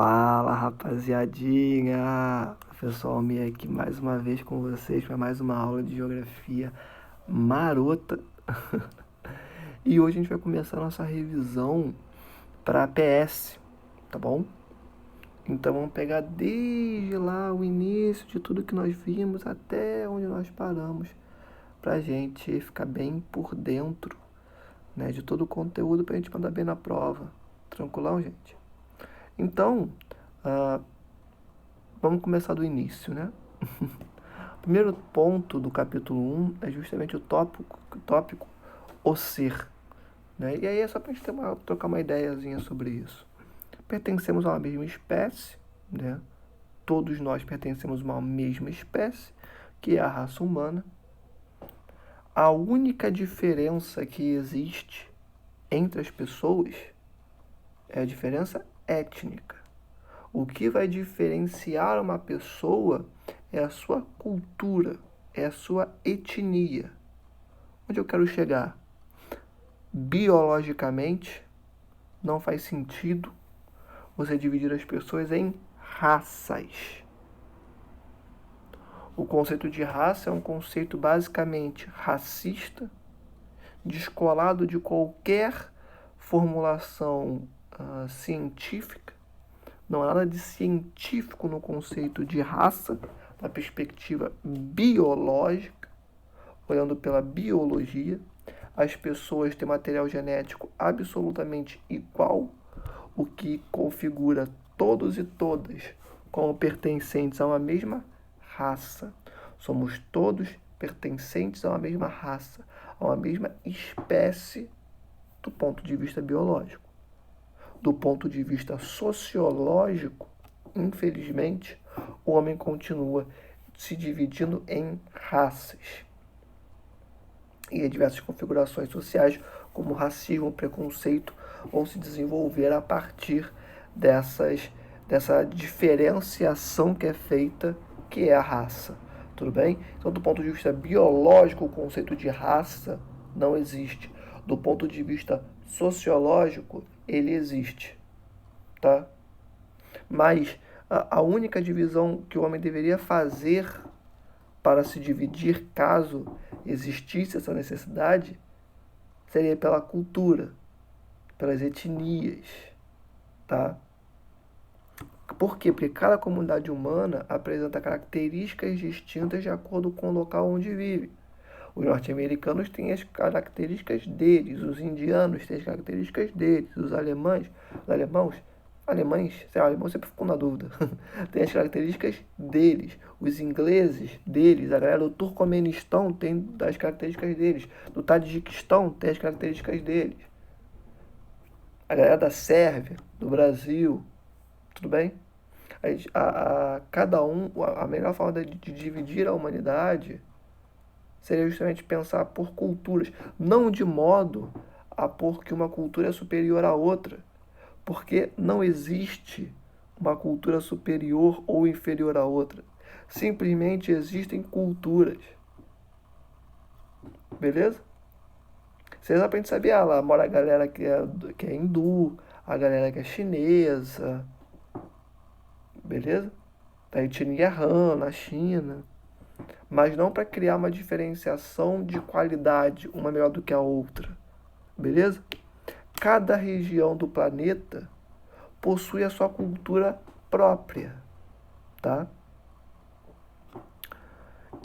Fala, rapaziadinha! Professor Almir aqui mais uma vez com vocês para mais uma aula de geografia marota. E hoje a gente vai começar a nossa revisão para PS, tá bom? Então vamos pegar desde lá o início de tudo que nós vimos até onde nós paramos, pra gente ficar bem por dentro, né, de todo o conteúdo pra gente mandar bem na prova. Tranquilão, gente? Então, ah, vamos começar do início, né? O primeiro ponto do capítulo 1 é justamente o tópico o ser, né? E aí é só pra gente trocar uma ideiazinha sobre isso. Pertencemos a uma mesma espécie, né? Todos nós pertencemos a uma mesma espécie, que é a raça humana. A única diferença que existe entre as pessoas é a diferença étnica. O que vai diferenciar uma pessoa é a sua cultura, é a sua etnia. Onde eu quero chegar? Biologicamente, não faz sentido você dividir as pessoas em raças. O conceito de raça é um conceito basicamente racista, descolado de qualquer formulação científica. Não há nada de científico no conceito de raça, da perspectiva biológica, olhando pela biologia. As pessoas têm material genético absolutamente igual, o que configura todos e todas como pertencentes a uma mesma raça. Somos todos pertencentes a uma mesma raça, a uma mesma espécie do ponto de vista biológico. Do ponto de vista sociológico, infelizmente, o homem continua se dividindo em raças. E em diversas configurações sociais, como racismo, preconceito, vão se desenvolver a partir dessa diferenciação que é feita, que é a raça. Tudo bem? Então, do ponto de vista biológico, o conceito de raça não existe. Do ponto de vista sociológico, ele existe, tá? Mas a única divisão que o homem deveria fazer para se dividir, caso existisse essa necessidade, seria pela cultura, pelas etnias, tá? Por quê? Porque cada comunidade humana apresenta características distintas de acordo com o local onde vive. Os norte-americanos têm as características deles, os indianos têm as características deles, os alemães, sei lá, alemão sempre ficou na dúvida, tem as características deles, os ingleses deles, a galera do Turcomenistão tem as características deles, do Tadiquistão tem as características deles, a galera da Sérvia, do Brasil, tudo bem? Cada um, a melhor forma de dividir a humanidade seria justamente pensar por culturas, não de modo a pôr que uma cultura é superior à outra, porque não existe uma cultura superior ou inferior à outra. Simplesmente existem culturas. Beleza? Vocês aprendem a saber, lá mora a galera que é hindu, a galera que é chinesa, beleza? Da etnia Han, na China. Mas não para criar uma diferenciação de qualidade, uma melhor do que a outra. Beleza? Cada região do planeta possui a sua cultura própria, tá?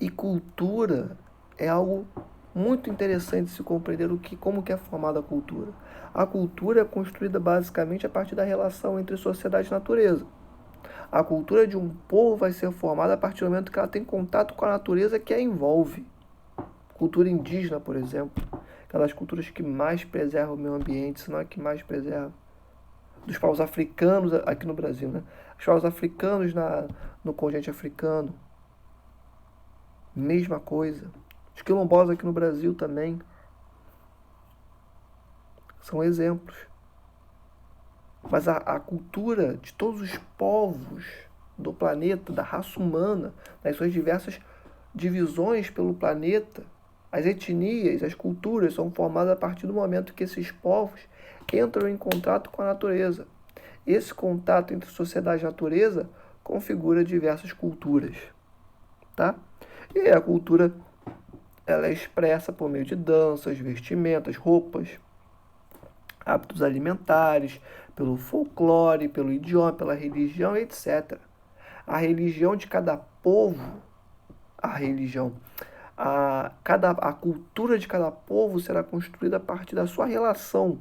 E cultura é algo muito interessante de se compreender como que é formada a cultura. A cultura é construída basicamente a partir da relação entre sociedade e natureza. A cultura de um povo vai ser formada a partir do momento que ela tem contato com a natureza que a envolve. Cultura indígena, por exemplo, é uma das culturas que mais preserva o meio ambiente, se não é que mais preserva. Dos povos africanos aqui no Brasil, né? Os povos africanos no continente africano, mesma coisa. Os quilombolas aqui no Brasil também são exemplos. Mas a cultura de todos os povos do planeta, da raça humana, nas suas diversas divisões pelo planeta, as etnias, as culturas são formadas a partir do momento que esses povos entram em contato com a natureza. esse contato entre sociedade e natureza configura diversas culturas, tá? E a cultura ela é expressa por meio de danças, vestimentas, roupas, hábitos alimentares, pelo folclore, pelo idioma, pela religião, etc. A religião de cada povo, a religião, a cultura de cada povo será construída a partir da sua relação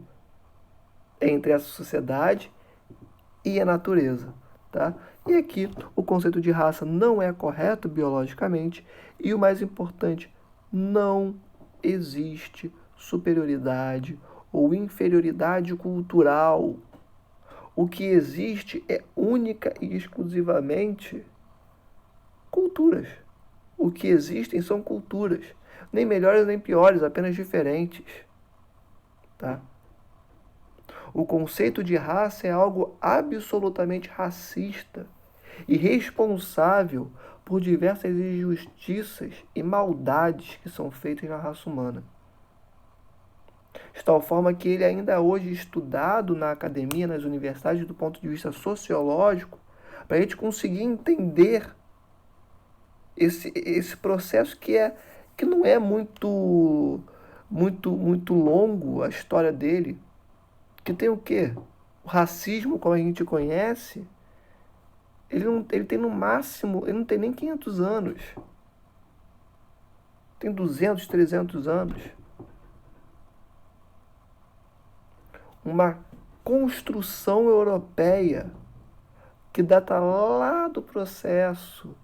entre a sociedade e a natureza, tá? E aqui o conceito de raça não é correto biologicamente e o mais importante, não existe superioridade ou inferioridade cultural. O que existe é única e exclusivamente culturas. O que existem são culturas, nem melhores nem piores, apenas diferentes, tá? O conceito de raça é algo absolutamente racista e responsável por diversas injustiças e maldades que são feitas na raça humana. De tal forma que ele ainda é hoje estudado na academia, nas universidades, do ponto de vista sociológico, para a gente conseguir entender esse processo que não é muito longo a história dele, que tem o quê? O racismo, como a gente conhece, ele tem no máximo, ele não tem nem 500 anos. Tem 200, 300 anos. Uma construção europeia que data lá do processo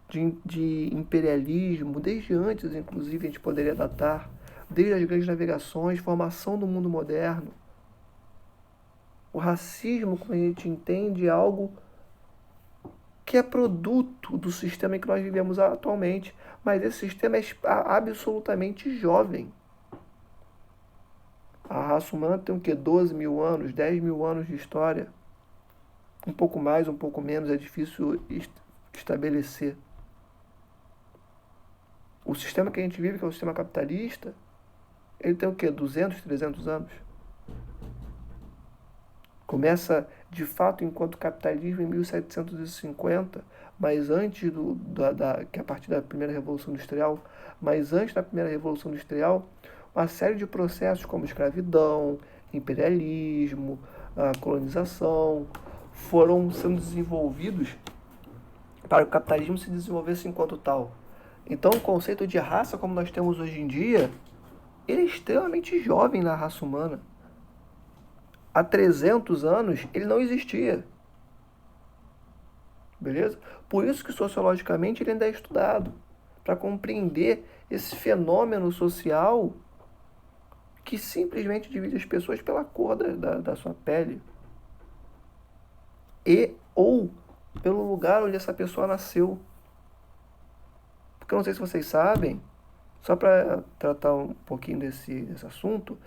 de imperialismo, desde antes, inclusive, a gente poderia datar, desde as grandes navegações, formação do mundo moderno. O racismo, como a gente entende, é algo que é produto do sistema em que nós vivemos atualmente, mas esse sistema é absolutamente jovem. A raça humana tem o quê? 12 mil anos, 10 mil anos de história. Um pouco mais, um pouco menos, é difícil estabelecer. O sistema que a gente vive, que é o sistema capitalista, ele tem o quê? 200, 300 anos. Começa, de fato, enquanto capitalismo em 1750, mas antes que a partir da primeira Revolução Industrial, mas antes da primeira Revolução Industrial, uma série de processos como escravidão, imperialismo, a colonização, foram sendo desenvolvidos para que o capitalismo se desenvolvesse enquanto tal. Então, o conceito de raça, como nós temos hoje em dia, ele é extremamente jovem na raça humana. Há 300 anos, ele não existia. Beleza? Por isso que, sociologicamente, ele ainda é estudado, para compreender esse fenômeno social que simplesmente divide as pessoas pela cor da sua pele ou pelo lugar onde essa pessoa nasceu. Porque eu não sei se vocês sabem, só para tratar um pouquinho desse assunto,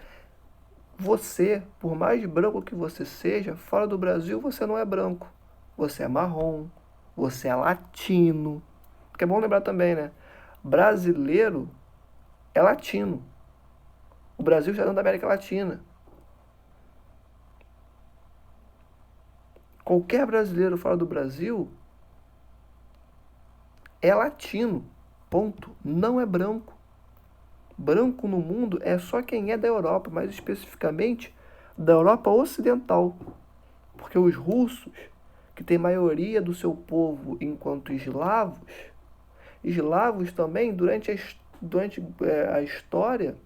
você, por mais branco que você seja, fora do Brasil você não é branco. Você é marrom, você é latino. Porque é bom lembrar também, né? Brasileiro é latino. O Brasil está dentro da América Latina. Qualquer brasileiro fora do Brasil é latino. Ponto. Não é branco. Branco no mundo é só quem é da Europa, mais especificamente da Europa Ocidental. Porque os russos, que têm maioria do seu povo enquanto eslavos também, durante a história,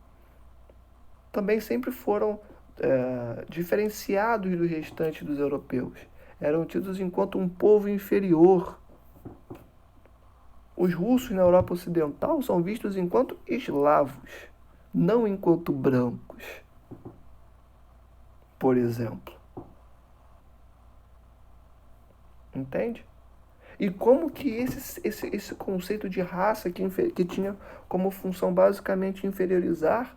também sempre foram diferenciados do restante dos europeus. Eram tidos enquanto um povo inferior. Os russos na Europa Ocidental são vistos enquanto eslavos, não enquanto brancos, por exemplo. Entende? E como que esse conceito de raça que tinha como função basicamente inferiorizar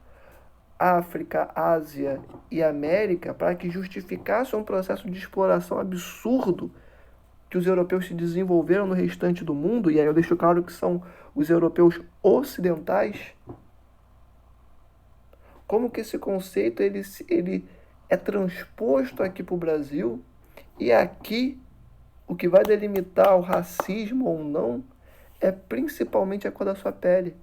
África, Ásia e América para que justificasse um processo de exploração absurdo que os europeus se desenvolveram no restante do mundo, e aí eu deixo claro que são os europeus ocidentais, como que esse conceito ele é transposto aqui para o Brasil E aqui, o que vai delimitar o racismo ou não é principalmente a cor da sua pele.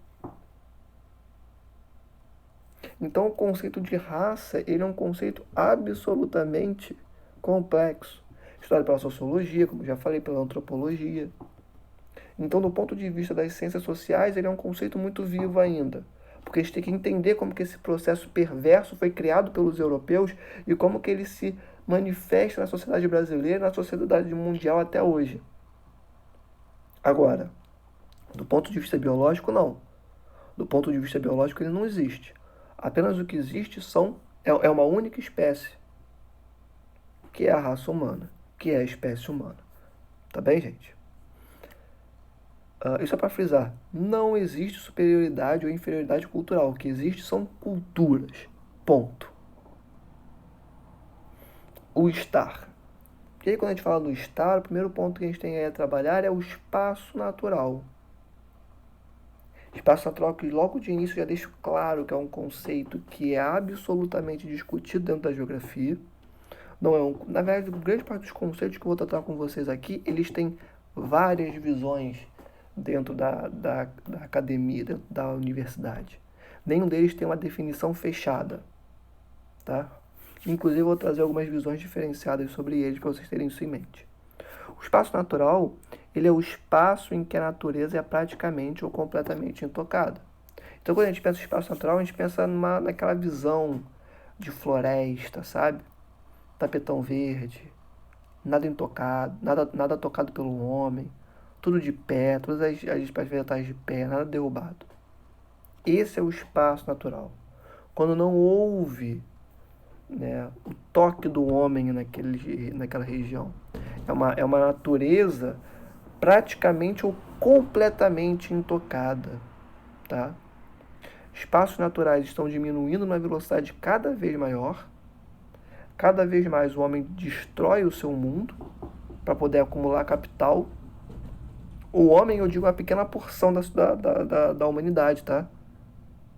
Então, o conceito de raça, ele é um conceito absolutamente complexo. Estudado pela sociologia, como já falei, pela antropologia. Então, do ponto de vista das ciências sociais, ele é um conceito muito vivo ainda. Porque a gente tem que entender como que esse processo perverso foi criado pelos europeus e como que ele se manifesta na sociedade brasileira, na sociedade mundial até hoje. Agora, do ponto de vista biológico, não. Do ponto de vista biológico, ele não existe. Apenas o que existe é uma única espécie, que é a raça humana, que é a espécie humana. Tá bem, gente? Isso é para frisar. Não existe superioridade ou inferioridade cultural. O que existe são culturas. Ponto. O estar. E aí, quando a gente fala do estar, o primeiro ponto que a gente tem aí a trabalhar é o espaço natural. Espaço natural que logo de início já deixo claro que é um conceito que é absolutamente discutido dentro da geografia. Não é na verdade, grande parte dos conceitos que eu vou tratar com vocês aqui, eles têm várias visões dentro da academia, dentro da universidade. Nenhum deles tem uma definição fechada, tá? Inclusive, eu vou trazer algumas visões diferenciadas sobre eles para vocês terem isso em mente. O espaço natural, ele é o espaço em que a natureza é praticamente ou completamente intocada. Então, quando a gente pensa em espaço natural, a gente pensa naquela visão de floresta, sabe? Tapetão verde, nada intocado, nada tocado pelo homem, tudo de pé, todas as espécies vegetais de pé, nada derrubado. Esse é o espaço natural. Quando não houve, né, o toque do homem naquela região. É uma natureza praticamente ou completamente intocada. Tá? Espaços naturais estão diminuindo numa velocidade cada vez maior. Cada vez mais o homem destrói o seu mundo para poder acumular capital. O homem, eu digo, uma pequena porção da humanidade, tá?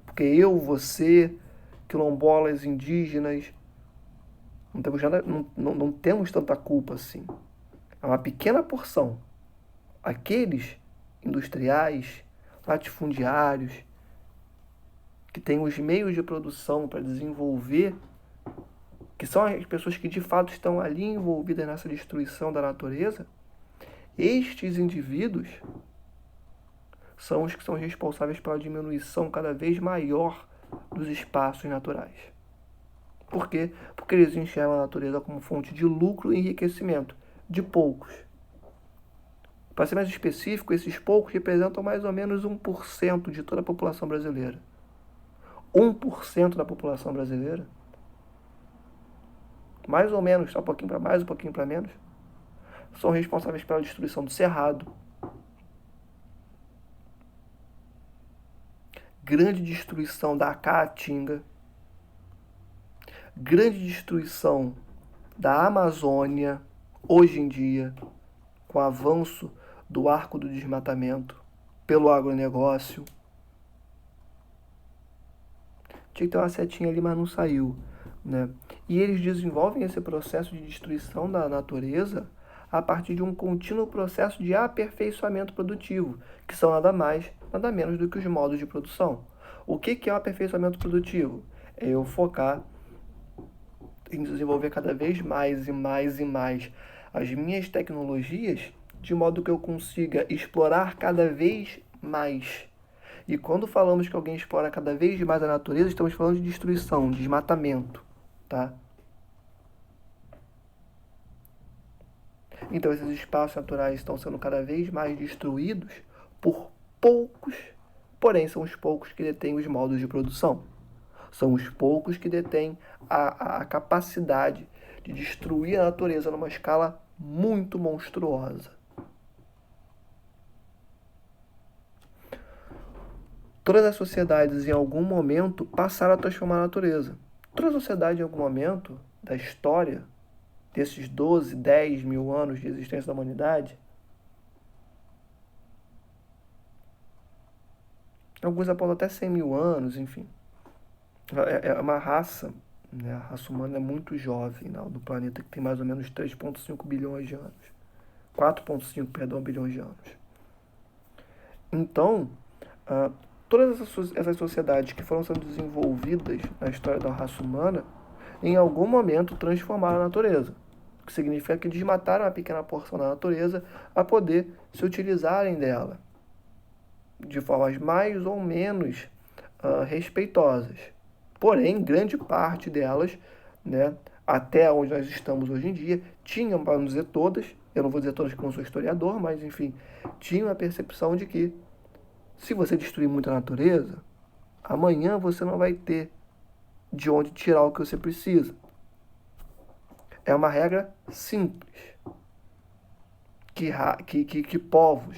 Porque eu, você, quilombolas, indígenas, não temos tanta culpa assim. É uma pequena porção. Aqueles industriais, latifundiários, que têm os meios de produção para desenvolver, que são as pessoas que de fato estão ali envolvidas nessa destruição da natureza, estes indivíduos são os que são responsáveis pela diminuição cada vez maior dos espaços naturais. Por quê? Porque eles enxergam a natureza como fonte de lucro e enriquecimento de poucos. Para ser mais específico, esses poucos representam mais ou menos 1% de toda a população brasileira. 1% da população brasileira, mais ou menos, só um pouquinho para mais, um pouquinho para menos, são responsáveis pela destruição do cerrado, grande destruição da Caatinga, grande destruição da Amazônia, hoje em dia, com o avanço do arco do desmatamento pelo agronegócio. Tinha que ter uma setinha ali, mas não saiu, né? E eles desenvolvem esse processo de destruição da natureza a partir de um contínuo processo de aperfeiçoamento produtivo, que são nada mais, nada menos do que os modos de produção. O que é o aperfeiçoamento produtivo? É eu focar em desenvolver cada vez mais e mais e mais as minhas tecnologias, de modo que eu consiga explorar cada vez mais. E quando falamos que alguém explora cada vez mais a natureza, estamos falando de destruição, desmatamento, tá? Então esses espaços naturais estão sendo cada vez mais destruídos por poucos, porém são os poucos que detêm os modos de produção. São os poucos que detêm a capacidade de destruir a natureza numa escala muito monstruosa. Todas as sociedades, em algum momento, passaram a transformar a natureza. Toda sociedade, em algum momento da história, desses 12, 10 mil anos de existência da humanidade, alguns apontam até 100 mil anos, enfim. É uma raça, né? A raça humana é muito jovem, né? Do planeta que tem mais ou menos 3,5 bilhões de anos. 4,5, perdão, bilhões de anos. Então, ah, todas essas sociedades que foram sendo desenvolvidas na história da raça humana, em algum momento transformaram a natureza. O que significa que desmataram uma pequena porção da natureza a poder se utilizarem dela de formas mais ou menos respeitosas. Porém, grande parte delas, né, até onde nós estamos hoje em dia, tinham, para não dizer todas, eu não vou dizer todas porque eu não sou historiador, mas enfim, tinham a percepção de que se você destruir muito a natureza, amanhã você não vai ter de onde tirar o que você precisa. É uma regra simples. Que povos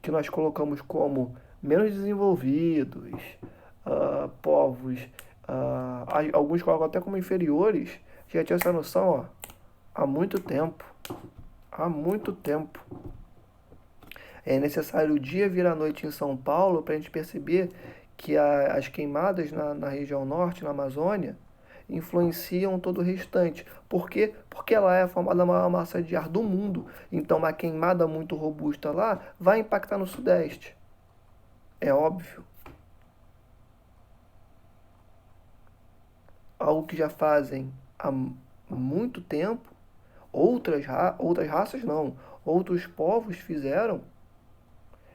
que nós colocamos como menos desenvolvidos, povos, alguns colocam até como inferiores, já tinha essa noção, ó, há muito tempo. Há muito tempo. É necessário o dia vir à noite em São Paulo para a gente perceber que as queimadas na região norte, na Amazônia, influenciam todo o restante. Por quê? Porque ela é a formada maior massa de ar do mundo. Então, uma queimada muito robusta lá vai impactar no Sudeste. É óbvio. Algo que já fazem há muito tempo, outras raças não, outros povos fizeram,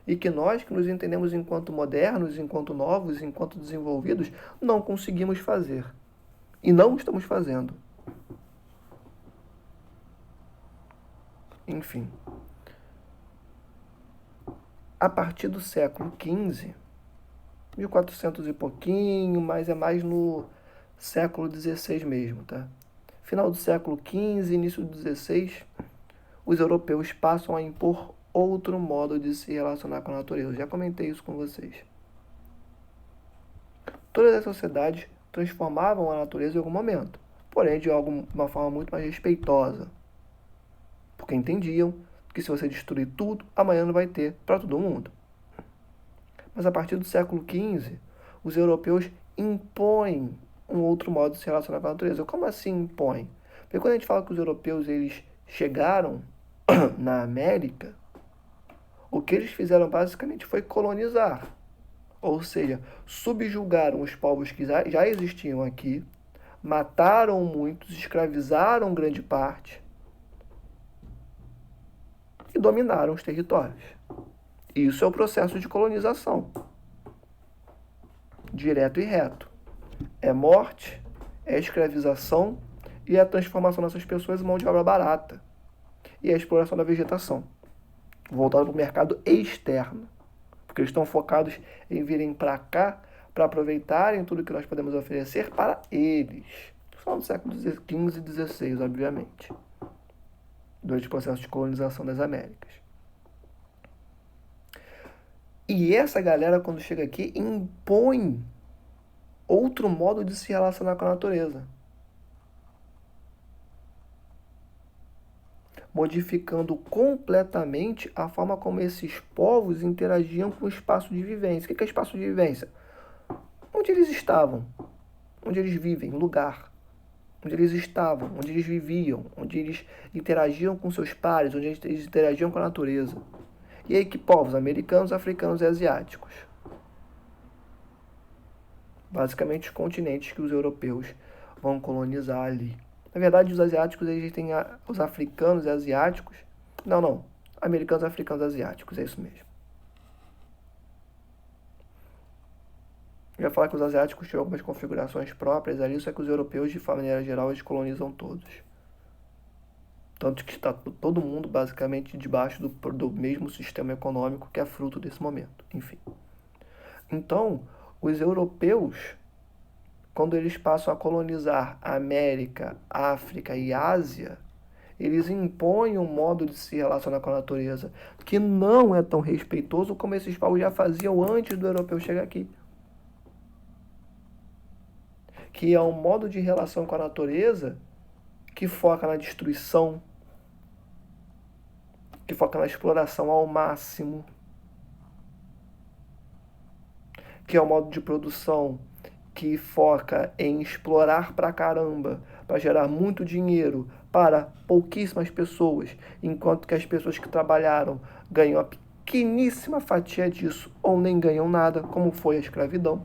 e que nós, que nos entendemos enquanto modernos, enquanto novos, enquanto desenvolvidos, não conseguimos fazer. E não estamos fazendo. Enfim. A partir do século XV, 1400 e pouquinho, mas é mais no século XVI mesmo, tá? Final do século XV, início do XVI, os europeus passam a impor outro modo de se relacionar com a natureza. Eu já comentei isso com vocês. Todas as sociedades transformavam a natureza em algum momento, porém de uma forma muito mais respeitosa, porque entendiam que se você destruir tudo, amanhã não vai ter para todo mundo. Mas a partir do século XV, os europeus impõem um outro modo de se relacionar com a natureza. Como assim impõem? Porque quando a gente fala que os europeus eles chegaram na América, o que eles fizeram basicamente foi colonizar. Ou seja, subjugaram os povos que já existiam aqui, mataram muitos, escravizaram grande parte e dominaram os territórios. Isso é o processo de colonização, direto e reto. É morte, é escravização e é a transformação dessas pessoas em mão de obra barata. E é a exploração da vegetação, voltada para o mercado externo. Porque eles estão focados em virem para cá para aproveitarem tudo que nós podemos oferecer para eles. Só no século XV e XVI, obviamente, durante o processo de colonização das Américas. E essa galera, quando chega aqui, impõe outro modo de se relacionar com a natureza, modificando completamente a forma como esses povos interagiam com o espaço de vivência. O que é espaço de vivência? Onde eles estavam, onde eles vivem, lugar, onde eles estavam, onde eles viviam, onde eles interagiam com seus pares, onde eles interagiam com a natureza. E aí que povos? Americanos, africanos e asiáticos. Basicamente os continentes que os europeus vão colonizar ali. Na verdade, os asiáticos, eles têm os africanos e asiáticos. Não. Americanos, africanos e asiáticos, é isso mesmo. Eu ia falar que os asiáticos tinham algumas configurações próprias ali, só que os europeus, de maneira geral, eles colonizam todos. Tanto que está todo mundo, basicamente, debaixo do mesmo sistema econômico que é fruto desse momento. Enfim. Então, os europeus, quando eles passam a colonizar a América, África e Ásia, eles impõem um modo de se relacionar com a natureza que não é tão respeitoso como esses povos já faziam antes do europeu chegar aqui. Que é um modo de relação com a natureza que foca na destruição, que foca na exploração ao máximo, que é um modo de produção que foca em explorar pra caramba, para gerar muito dinheiro para pouquíssimas pessoas, enquanto que as pessoas que trabalharam ganham a pequeníssima fatia disso ou nem ganham nada, como foi a escravidão.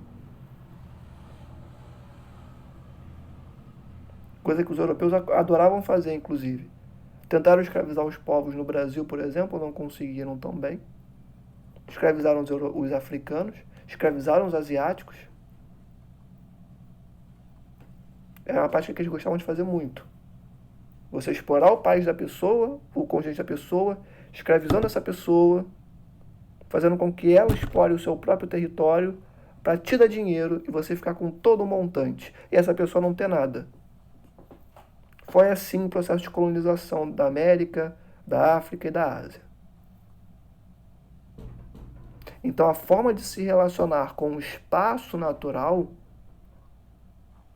Coisa que os europeus adoravam fazer, inclusive. Tentaram escravizar os povos no Brasil, por exemplo, não conseguiram tão bem. Escravizaram os africanos, escravizaram os asiáticos. Era uma prática que eles gostavam de fazer muito. Você explorar o país da pessoa, o contingente da pessoa, escravizando essa pessoa, fazendo com que ela explore o seu próprio território para te dar dinheiro e você ficar com todo o montante. E essa pessoa não ter nada. Foi assim o processo de colonização da América, da África e da Ásia. Então, a forma de se relacionar com o espaço natural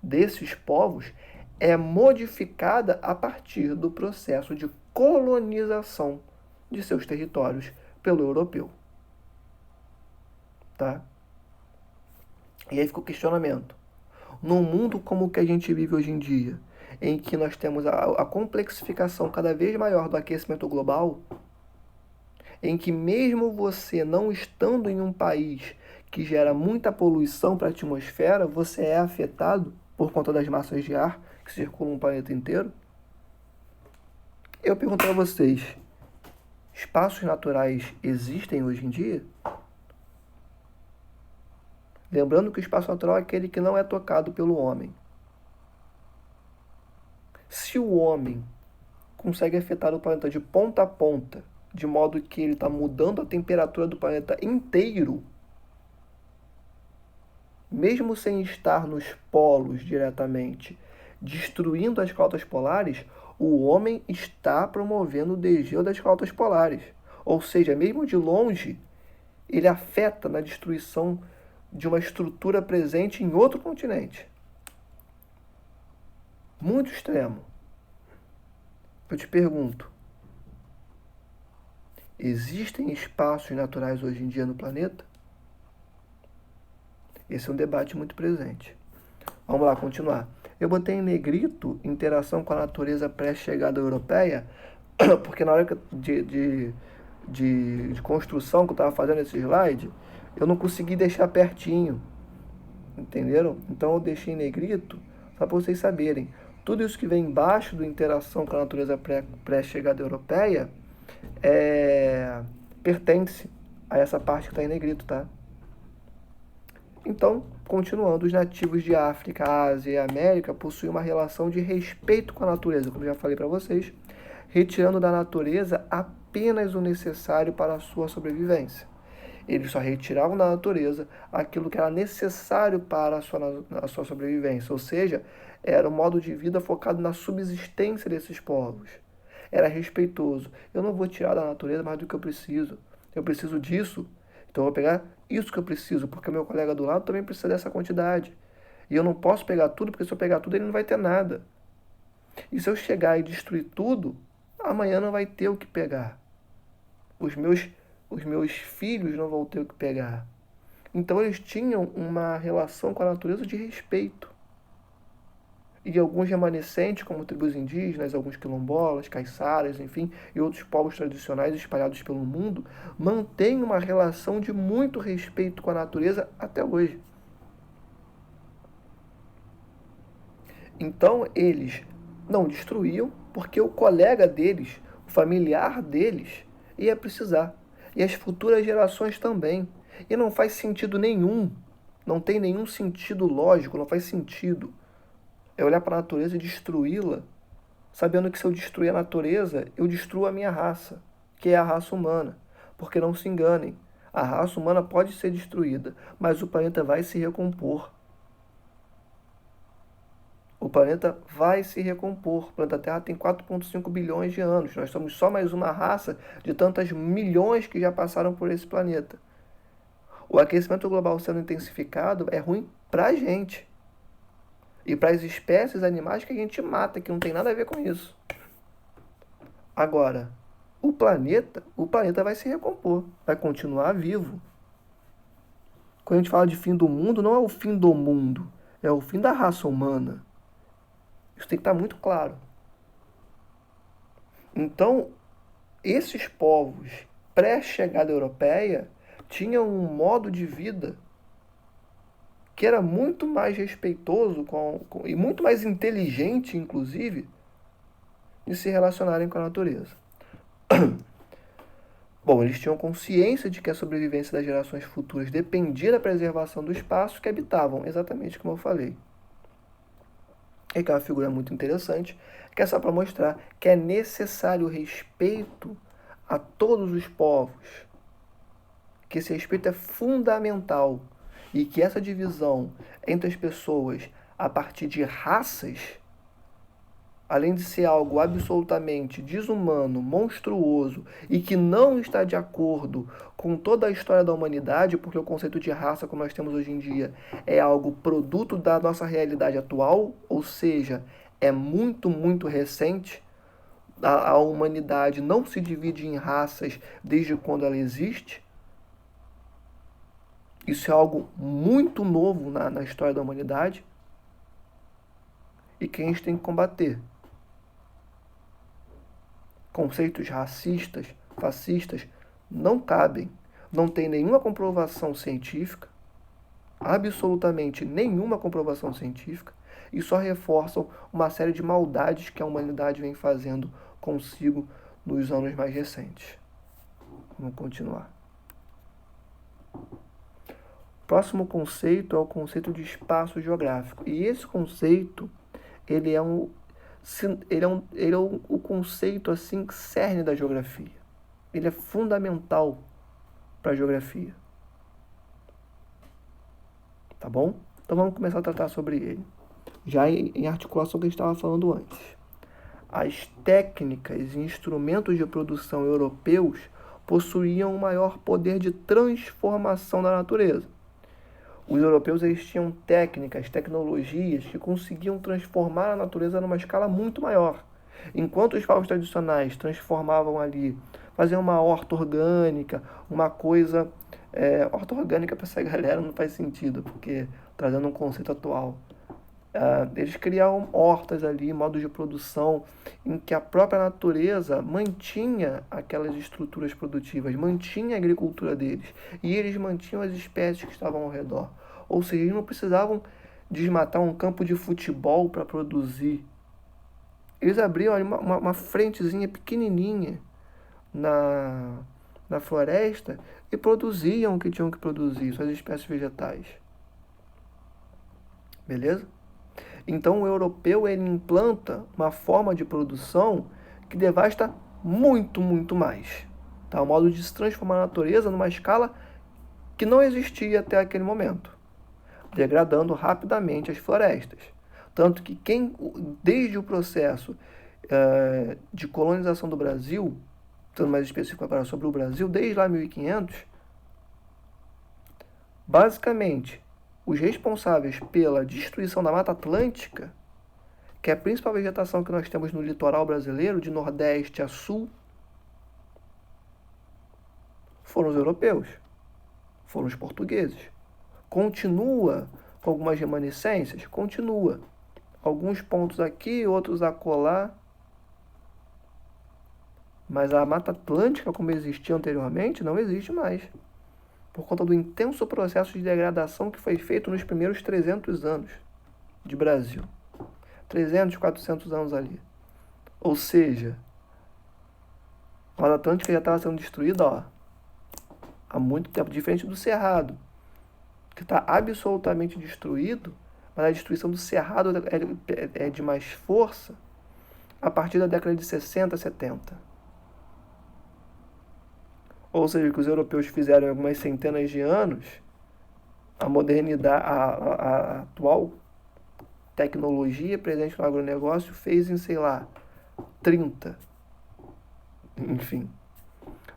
desses povos é modificada a partir do processo de colonização de seus territórios pelo europeu. Tá? E aí fica o questionamento. Num mundo como o que a gente vive hoje em dia, em que nós temos a complexificação cada vez maior do aquecimento global, em que mesmo você não estando em um país que gera muita poluição para a atmosfera, você é afetado por conta das massas de ar que circulam o planeta inteiro? Eu pergunto a vocês, espaços naturais existem hoje em dia? Lembrando que o espaço natural é aquele que não é tocado pelo homem. Se o homem consegue afetar o planeta de ponta a ponta, de modo que ele está mudando a temperatura do planeta inteiro, mesmo sem estar nos polos diretamente, destruindo as calotas polares, o homem está promovendo o degelo das calotas polares. Ou seja, mesmo de longe, ele afeta na destruição de uma estrutura presente em outro continente. Muito extremo. Eu te pergunto, existem espaços naturais hoje em dia no planeta? Esse é um debate muito presente. Vamos lá, continuar. Eu botei em negrito interação com a natureza pré-chegada europeia, porque na hora de construção que eu estava fazendo esse slide, eu não consegui deixar pertinho. Entenderam? Então eu deixei em negrito, só para vocês saberem. Tudo isso que vem embaixo do interação com a natureza pré-chegada europeia pertence a essa parte que está em negrito, tá? Então, continuando, os nativos de África, Ásia e América possuem uma relação de respeito com a natureza, como já falei para vocês, retirando da natureza apenas o necessário para a sua sobrevivência. Eles só retiravam da natureza aquilo que era necessário para a sua sobrevivência, ou seja, era um modo de vida focado na subsistência desses povos. Era respeitoso. Eu não vou tirar da natureza mais do que eu preciso. Eu preciso disso, então eu vou pegar isso que eu preciso, porque o meu colega do lado também precisa dessa quantidade. E eu não posso pegar tudo, porque se eu pegar tudo ele não vai ter nada. E se eu chegar e destruir tudo, amanhã não vai ter o que pegar. Os meus filhos não vão ter o que pegar. Então eles tinham uma relação com a natureza de respeito. E alguns remanescentes, como tribos indígenas, alguns quilombolas, caiçaras, enfim, e outros povos tradicionais espalhados pelo mundo, mantêm uma relação de muito respeito com a natureza até hoje. Então eles não destruíam, porque o colega deles, o familiar deles, ia precisar. E as futuras gerações também. E não faz sentido nenhum, não tem nenhum sentido lógico, não faz sentido é olhar para a natureza e destruí-la, sabendo que se eu destruir a natureza, eu destruo a minha raça, que é a raça humana. Porque não se enganem, a raça humana pode ser destruída, mas o planeta vai se recompor. O planeta vai se recompor. O planeta Terra tem 4,5 bilhões de anos. Nós somos só mais uma raça de tantas milhões que já passaram por esse planeta. O aquecimento global sendo intensificado é ruim para a gente. E para as espécies animais que a gente mata, que não tem nada a ver com isso. Agora, o planeta vai se recompor, vai continuar vivo. Quando a gente fala de fim do mundo, não é o fim do mundo, é o fim da raça humana. Isso tem que estar muito claro. Então, esses povos pré-chegada europeia tinham um modo de vida que era muito mais respeitoso e muito mais inteligente, inclusive, de se relacionarem com a natureza. Bom, eles tinham consciência de que a sobrevivência das gerações futuras dependia da preservação do espaço que habitavam, exatamente como eu falei. E que é uma figura muito interessante, que é só para mostrar que é necessário respeito a todos os povos, que esse respeito é fundamental e que essa divisão entre as pessoas a partir de raças, além de ser algo absolutamente desumano, monstruoso e que não está de acordo com toda a história da humanidade, porque o conceito de raça, como nós temos hoje em dia, é algo produto da nossa realidade atual, ou seja, é muito, muito recente. A humanidade não se divide em raças desde quando ela existe. Isso é algo muito novo na história da humanidade e que a gente tem que combater. Conceitos racistas, fascistas, não cabem. Não tem nenhuma comprovação científica, absolutamente nenhuma comprovação científica, e só reforçam uma série de maldades que a humanidade vem fazendo consigo nos anos mais recentes. Vamos continuar. O próximo conceito é o conceito de espaço geográfico. E esse conceito, ele é o conceito assim cerne da geografia. Ele é fundamental para a geografia. Tá bom? Então vamos começar a tratar sobre ele. Já em articulação que a gente estava falando antes. As técnicas e instrumentos de produção europeus possuíam um maior poder de transformação da natureza. Os europeus eles tinham técnicas, tecnologias que conseguiam transformar a natureza numa escala muito maior. Enquanto os povos tradicionais transformavam ali, faziam uma horta orgânica, uma coisa... horta orgânica para essa galera não faz sentido, porque trazendo um conceito atual. Eles criavam hortas ali, modos de produção, em que a própria natureza mantinha aquelas estruturas produtivas, mantinha a agricultura deles, e eles mantinham as espécies que estavam ao redor. Ou seja, eles não precisavam desmatar um campo de futebol para produzir. Eles abriam ali uma frentezinha pequenininha na floresta e produziam o que tinham que produzir, suas espécies vegetais. Beleza? Então o europeu ele implanta uma forma de produção que devasta muito, muito mais. Tá? O modo de se transformar a natureza numa escala que não existia até aquele momento, degradando rapidamente as florestas. Tanto que desde o processo de colonização do Brasil, sendo mais específico agora sobre o Brasil, desde lá 1500, basicamente, os responsáveis pela destruição da Mata Atlântica, que é a principal vegetação que nós temos no litoral brasileiro, de nordeste a sul, foram os europeus, foram os portugueses. Continua com algumas remanescências? Continua. Alguns pontos aqui, outros acolá. Mas a Mata Atlântica, como existia anteriormente, não existe mais, por conta do intenso processo de degradação que foi feito nos primeiros 300 anos de Brasil. 300, 400 anos ali. Ou seja, a Mata Atlântica já estava sendo destruída há muito tempo, diferente do Cerrado, que está absolutamente destruído, mas a destruição do Cerrado é de mais força a partir da década de 60, 70. Ou seja, que os europeus fizeram em algumas centenas de anos, a modernidade, a atual tecnologia presente no agronegócio fez em, 30. Enfim,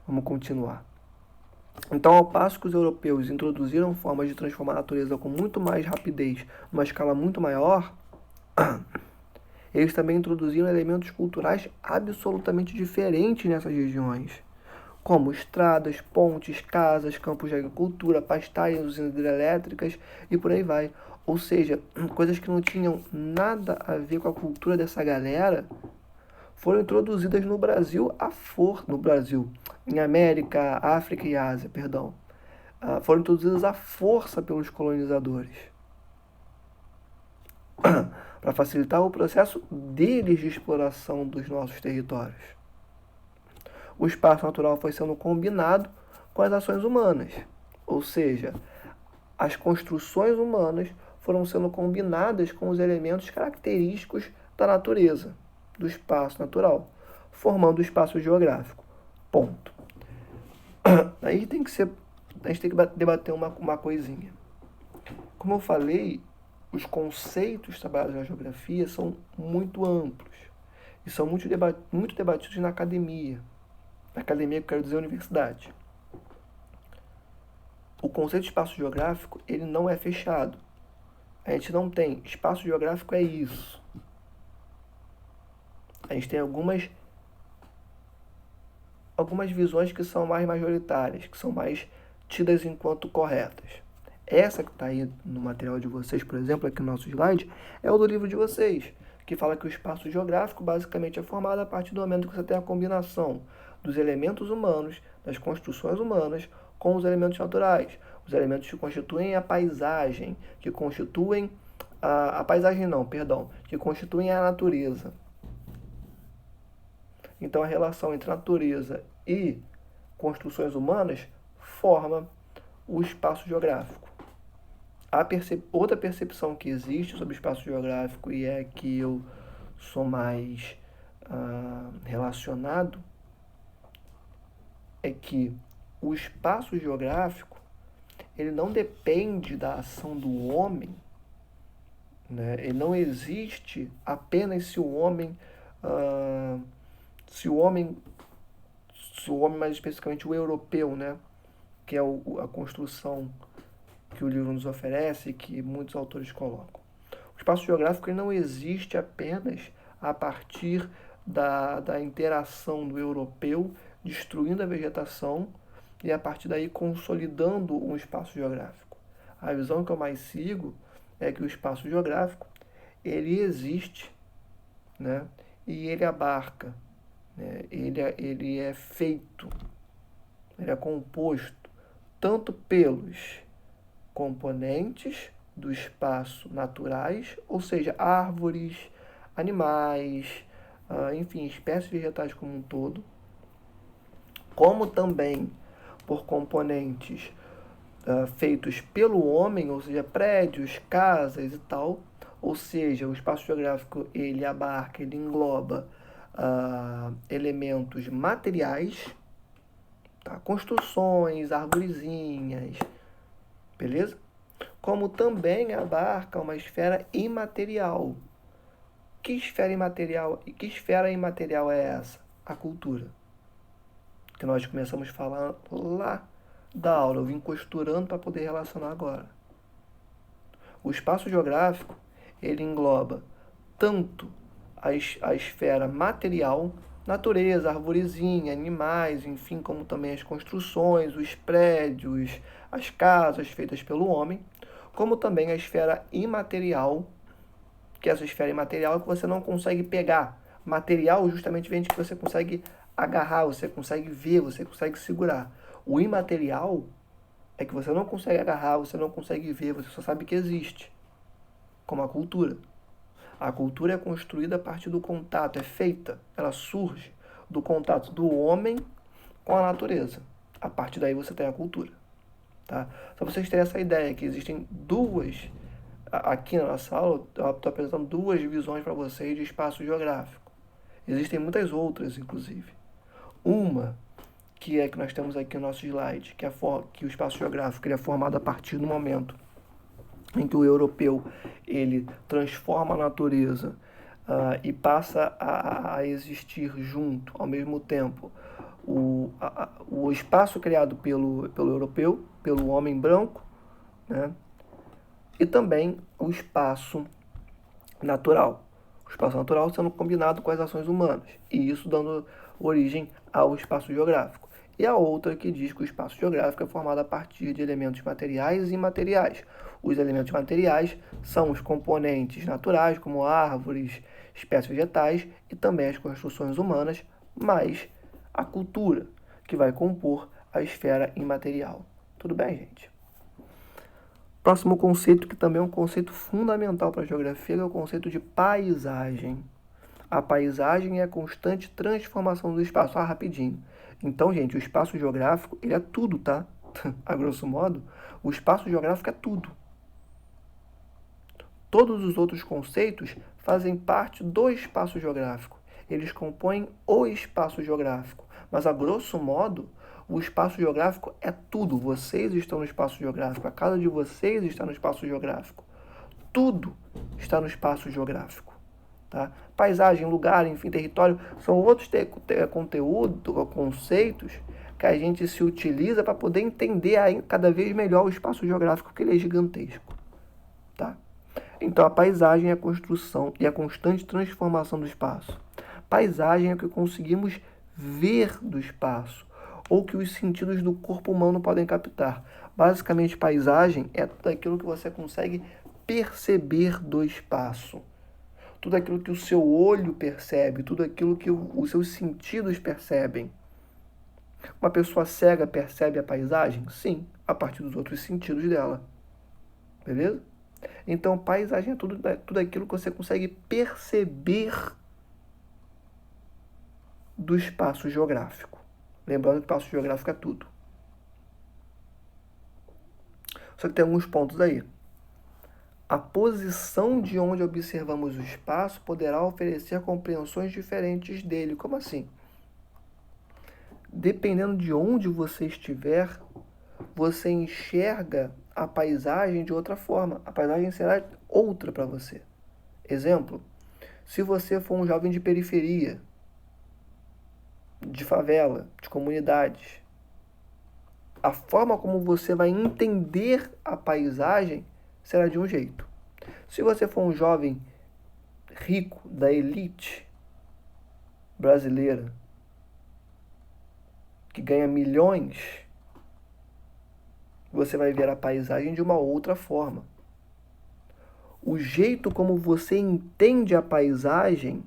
vamos continuar. Então, ao passo que os europeus introduziram formas de transformar a natureza com muito mais rapidez, numa escala muito maior, eles também introduziram elementos culturais absolutamente diferentes nessas regiões, como estradas, pontes, casas, campos de agricultura, pastagens, usinas hidrelétricas e por aí vai. Ou seja, coisas que não tinham nada a ver com a cultura dessa galera foram introduzidas no Brasil em América, África e Ásia, perdão. Foram introduzidas à força pelos colonizadores para facilitar o processo deles de exploração dos nossos territórios. O espaço natural foi sendo combinado com as ações humanas, ou seja, as construções humanas foram sendo combinadas com os elementos característicos da natureza, do espaço natural, formando o espaço geográfico. Ponto. Aí a gente tem que debater uma coisinha. Como eu falei, os conceitos trabalhados na geografia são muito amplos e são muito debatidos na academia. Na academia, que eu quero dizer, universidade. O conceito de espaço geográfico, ele não é fechado. A gente não tem espaço geográfico é isso. A gente tem algumas visões que são mais majoritárias, que são mais tidas enquanto corretas. Essa que está aí no material de vocês, por exemplo, aqui no nosso slide, é o do livro de vocês, que fala que o espaço geográfico basicamente é formado a partir do momento que você tem a combinação dos elementos humanos, das construções humanas, com os elementos naturais. Os elementos que constituem a paisagem, que constituem a paisagem não, perdão, que constituem a natureza. Então a relação entre natureza e construções humanas forma o espaço geográfico. Outra percepção que existe sobre o espaço geográfico, e é que eu sou mais relacionado, é que o espaço geográfico ele não depende da ação do homem, né? Ele não existe apenas se o homem, mais especificamente o europeu, né? Que é a construção que o livro nos oferece e que muitos autores colocam. O espaço geográfico ele não existe apenas a partir da interação do europeu destruindo a vegetação e a partir daí consolidando um espaço geográfico. A visão que eu mais sigo é que o espaço geográfico ele existe, né? E ele abarca, né? Ele é feito, ele é composto tanto pelos componentes do espaço naturais, ou seja, árvores, animais, enfim, espécies vegetais como um todo, como também por componentes feitos pelo homem, ou seja, prédios, casas e tal, ou seja, o espaço geográfico ele abarca, ele engloba elementos materiais, tá? Construções, arvorezinhas, beleza? Como também abarca uma esfera imaterial. Que esfera imaterial é essa? A cultura. Que nós começamos a falar lá da aula. Eu vim costurando para poder relacionar agora. O espaço geográfico, ele engloba tanto a esfera material, natureza, arvorezinha, animais, enfim, como também as construções, os prédios, as casas feitas pelo homem, como também a esfera imaterial, que essa esfera imaterial é que você não consegue pegar. Material justamente vem de que você consegue agarrar, você consegue ver, você consegue segurar. O imaterial é que você não consegue agarrar, você não consegue ver, você só sabe que existe, como a cultura. A cultura é construída a partir do contato, é feita, ela surge do contato do homem com a natureza. A partir daí você tem a cultura. Tá? Só para vocês terem essa ideia que existem aqui na nossa aula, eu estou apresentando duas visões para vocês de espaço geográfico. Existem muitas outras, inclusive. Uma, que é que nós temos aqui no nosso slide, que o espaço geográfico ele é formado a partir do momento em que o europeu ele transforma a natureza e passa a existir junto, ao mesmo tempo, o espaço criado pelo europeu, pelo homem branco, né? E também o espaço natural. O espaço natural sendo combinado com as ações humanas, e isso dando origem ao espaço geográfico. e a outra que diz que o espaço geográfico é formado a partir de elementos materiais e imateriais. Os elementos materiais são os componentes naturais, como árvores, espécies vegetais e também as construções humanas, mais a cultura, que vai compor a esfera imaterial. Tudo bem, gente? Próximo conceito, que também é um conceito fundamental para a geografia, é o conceito de paisagem. A paisagem é a constante transformação do espaço. Rapidinho. Então, gente, o espaço geográfico, ele é tudo, tá? A grosso modo, o espaço geográfico é tudo. Todos os outros conceitos fazem parte do espaço geográfico. Eles compõem o espaço geográfico. Mas, a grosso modo, o espaço geográfico é tudo. Vocês estão no espaço geográfico. A casa de vocês está no espaço geográfico. Tudo está no espaço geográfico. Tá? Paisagem, lugar, enfim, território, são outros conteúdos, conceitos que a gente se utiliza para poder entender cada vez melhor o espaço geográfico, porque ele é gigantesco. Tá? Então, a paisagem é a construção e a constante transformação do espaço. Paisagem é o que conseguimos ver do espaço, ou que os sentidos do corpo humano podem captar. Basicamente, paisagem é tudo aquilo que você consegue perceber do espaço. Tudo aquilo que o seu olho percebe, tudo aquilo que os seus sentidos percebem. Uma pessoa cega percebe a paisagem? Sim, a partir dos outros sentidos dela. Beleza? Então, paisagem é tudo aquilo que você consegue perceber do espaço geográfico. Lembrando que o espaço geográfico é tudo. Só que tem alguns pontos aí. A posição de onde observamos o espaço poderá oferecer compreensões diferentes dele. Como assim? Dependendo de onde você estiver, você enxerga a paisagem de outra forma. A paisagem será outra para você. Exemplo, se você for um jovem de periferia, de favela, de comunidades, a forma como você vai entender a paisagem será de um jeito. Se você for um jovem rico da elite brasileira, que ganha milhões, você vai ver a paisagem de uma outra forma. O jeito como você entende a paisagem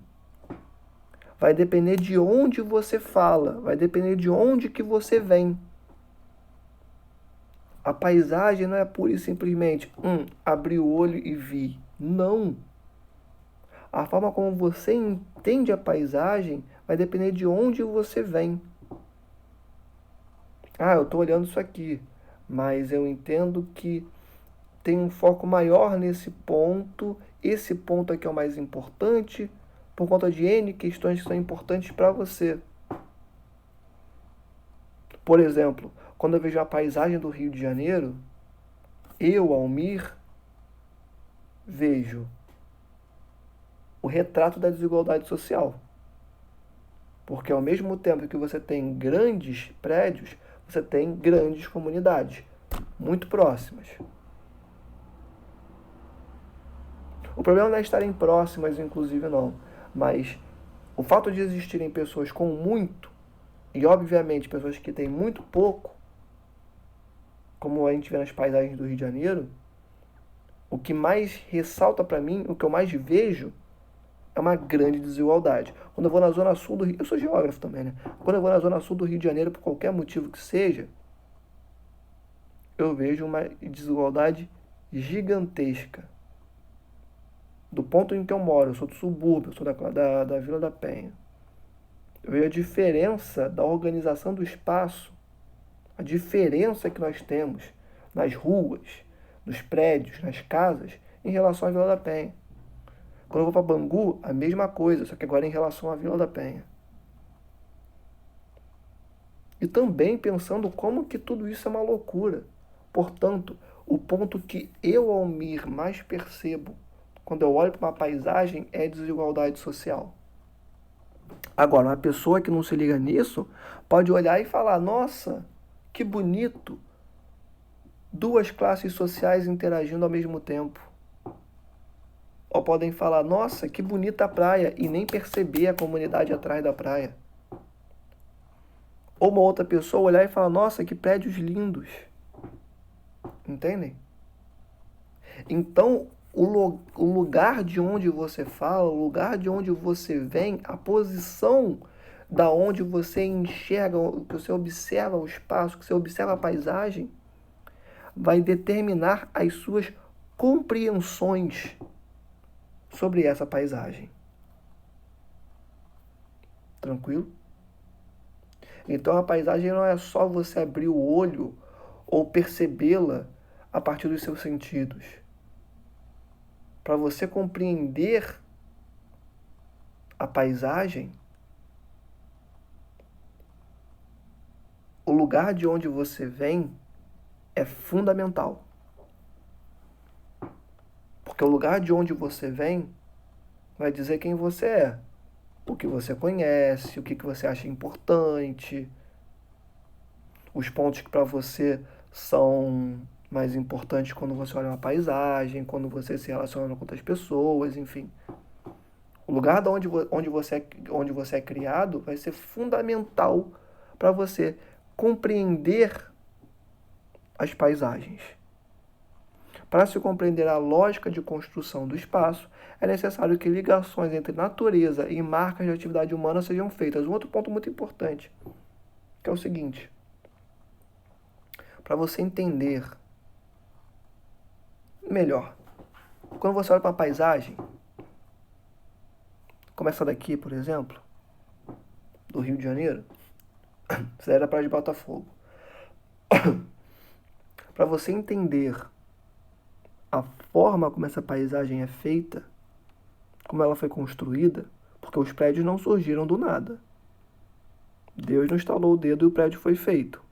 vai depender de onde você fala, vai depender de onde que você vem. A paisagem não é pura e simplesmente, abri o olho e vi. Não. A forma como você entende a paisagem vai depender de onde você vem. Eu estou olhando isso aqui, mas eu entendo que tem um foco maior nesse ponto. Esse ponto aqui é o mais importante, por conta de N questões que são importantes para você. Por exemplo, quando eu vejo a paisagem do Rio de Janeiro, eu, Almir, vejo o retrato da desigualdade social. Porque ao mesmo tempo que você tem grandes prédios, você tem grandes comunidades, muito próximas. O problema não é estarem próximas, inclusive, não. Mas o fato de existirem pessoas com muito, e obviamente pessoas que têm muito pouco, como a gente vê nas paisagens do Rio de Janeiro, o que mais ressalta para mim, o que eu mais vejo, é uma grande desigualdade. Quando eu vou na zona sul do Rio, eu sou geógrafo também, né? Quando eu vou na zona sul do Rio de Janeiro, por qualquer motivo que seja, eu vejo uma desigualdade gigantesca. Do ponto em que eu moro, eu sou do subúrbio, eu sou da Vila da Penha. Eu vejo a diferença da organização do espaço, a diferença que nós temos nas ruas, nos prédios, nas casas, em relação à Vila da Penha. Quando eu vou para Bangu, a mesma coisa, só que agora em relação à Vila da Penha. E também pensando como que tudo isso é uma loucura. Portanto, o ponto que eu, Almir, mais percebo quando eu olho para uma paisagem é desigualdade social. Agora, uma pessoa que não se liga nisso pode olhar e falar: nossa, que bonito, duas classes sociais interagindo ao mesmo tempo. Ou podem falar: nossa, que bonita a praia, e nem perceber a comunidade atrás da praia. Ou uma outra pessoa olhar e falar, nossa, que prédios lindos. Entendem? Então, o lugar de onde você fala, o lugar de onde você vem, a posição da onde você enxerga, que você observa o espaço, que você observa a paisagem, vai determinar as suas compreensões sobre essa paisagem. Tranquilo? Então a paisagem não é só você abrir o olho ou percebê-la a partir dos seus sentidos. Para você compreender a paisagem, o lugar de onde você vem é fundamental. Porque o lugar de onde você vem vai dizer quem você é, o que você conhece, o que você acha importante, os pontos que para você são mais importantes quando você olha uma paisagem, quando você se relaciona com outras pessoas, enfim. O lugar de onde você é criado vai ser fundamental para você compreender as paisagens. Para se compreender a lógica de construção do espaço, é necessário que ligações entre natureza e marcas de atividade humana sejam feitas. Um outro ponto muito importante, que é o seguinte: para você entender melhor, quando você olha para a paisagem, começa daqui, por exemplo, do Rio de Janeiro, você é da Praia de Botafogo. Para você entender a forma como essa paisagem é feita, como ela foi construída, porque os prédios não surgiram do nada. Deus não estalou o dedo e o prédio foi feito.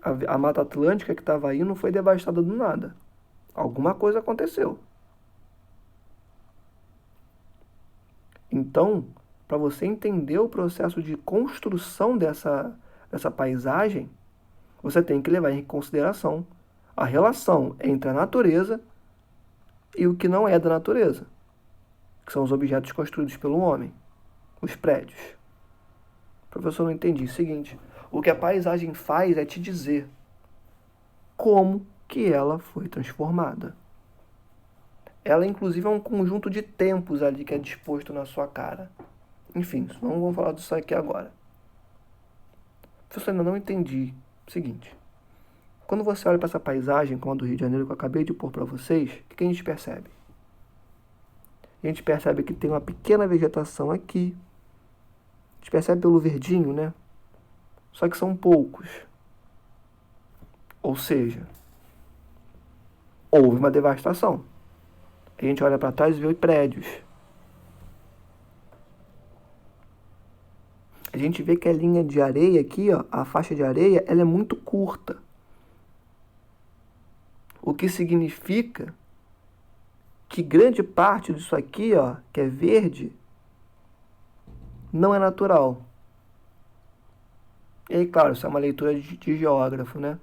A Mata Atlântica que estava aí não foi devastada do nada. Alguma coisa aconteceu. Então, para você entender o processo de construção dessa paisagem, você tem que levar em consideração a relação entre a natureza e o que não é da natureza, que são os objetos construídos pelo homem, os prédios. Professor, não entendi. Seguinte, o que a paisagem faz é te dizer como que ela foi transformada. Ela, inclusive, é um conjunto de tempos ali que é disposto na sua cara. Enfim, não vamos falar disso aqui agora. Professor, ainda não entendi. Seguinte, quando você olha para essa paisagem, como a do Rio de Janeiro, que eu acabei de pôr para vocês, o que a gente percebe? A gente percebe que tem uma pequena vegetação aqui. A gente percebe pelo verdinho, né? Só que são poucos. Ou seja, houve uma devastação. A gente olha para trás e vê prédios. A gente vê que a linha de areia aqui, ó, a faixa de areia, ela é muito curta. O que significa que grande parte disso aqui, ó, que é verde, não é natural. E aí, claro, isso é uma leitura de geógrafo, né?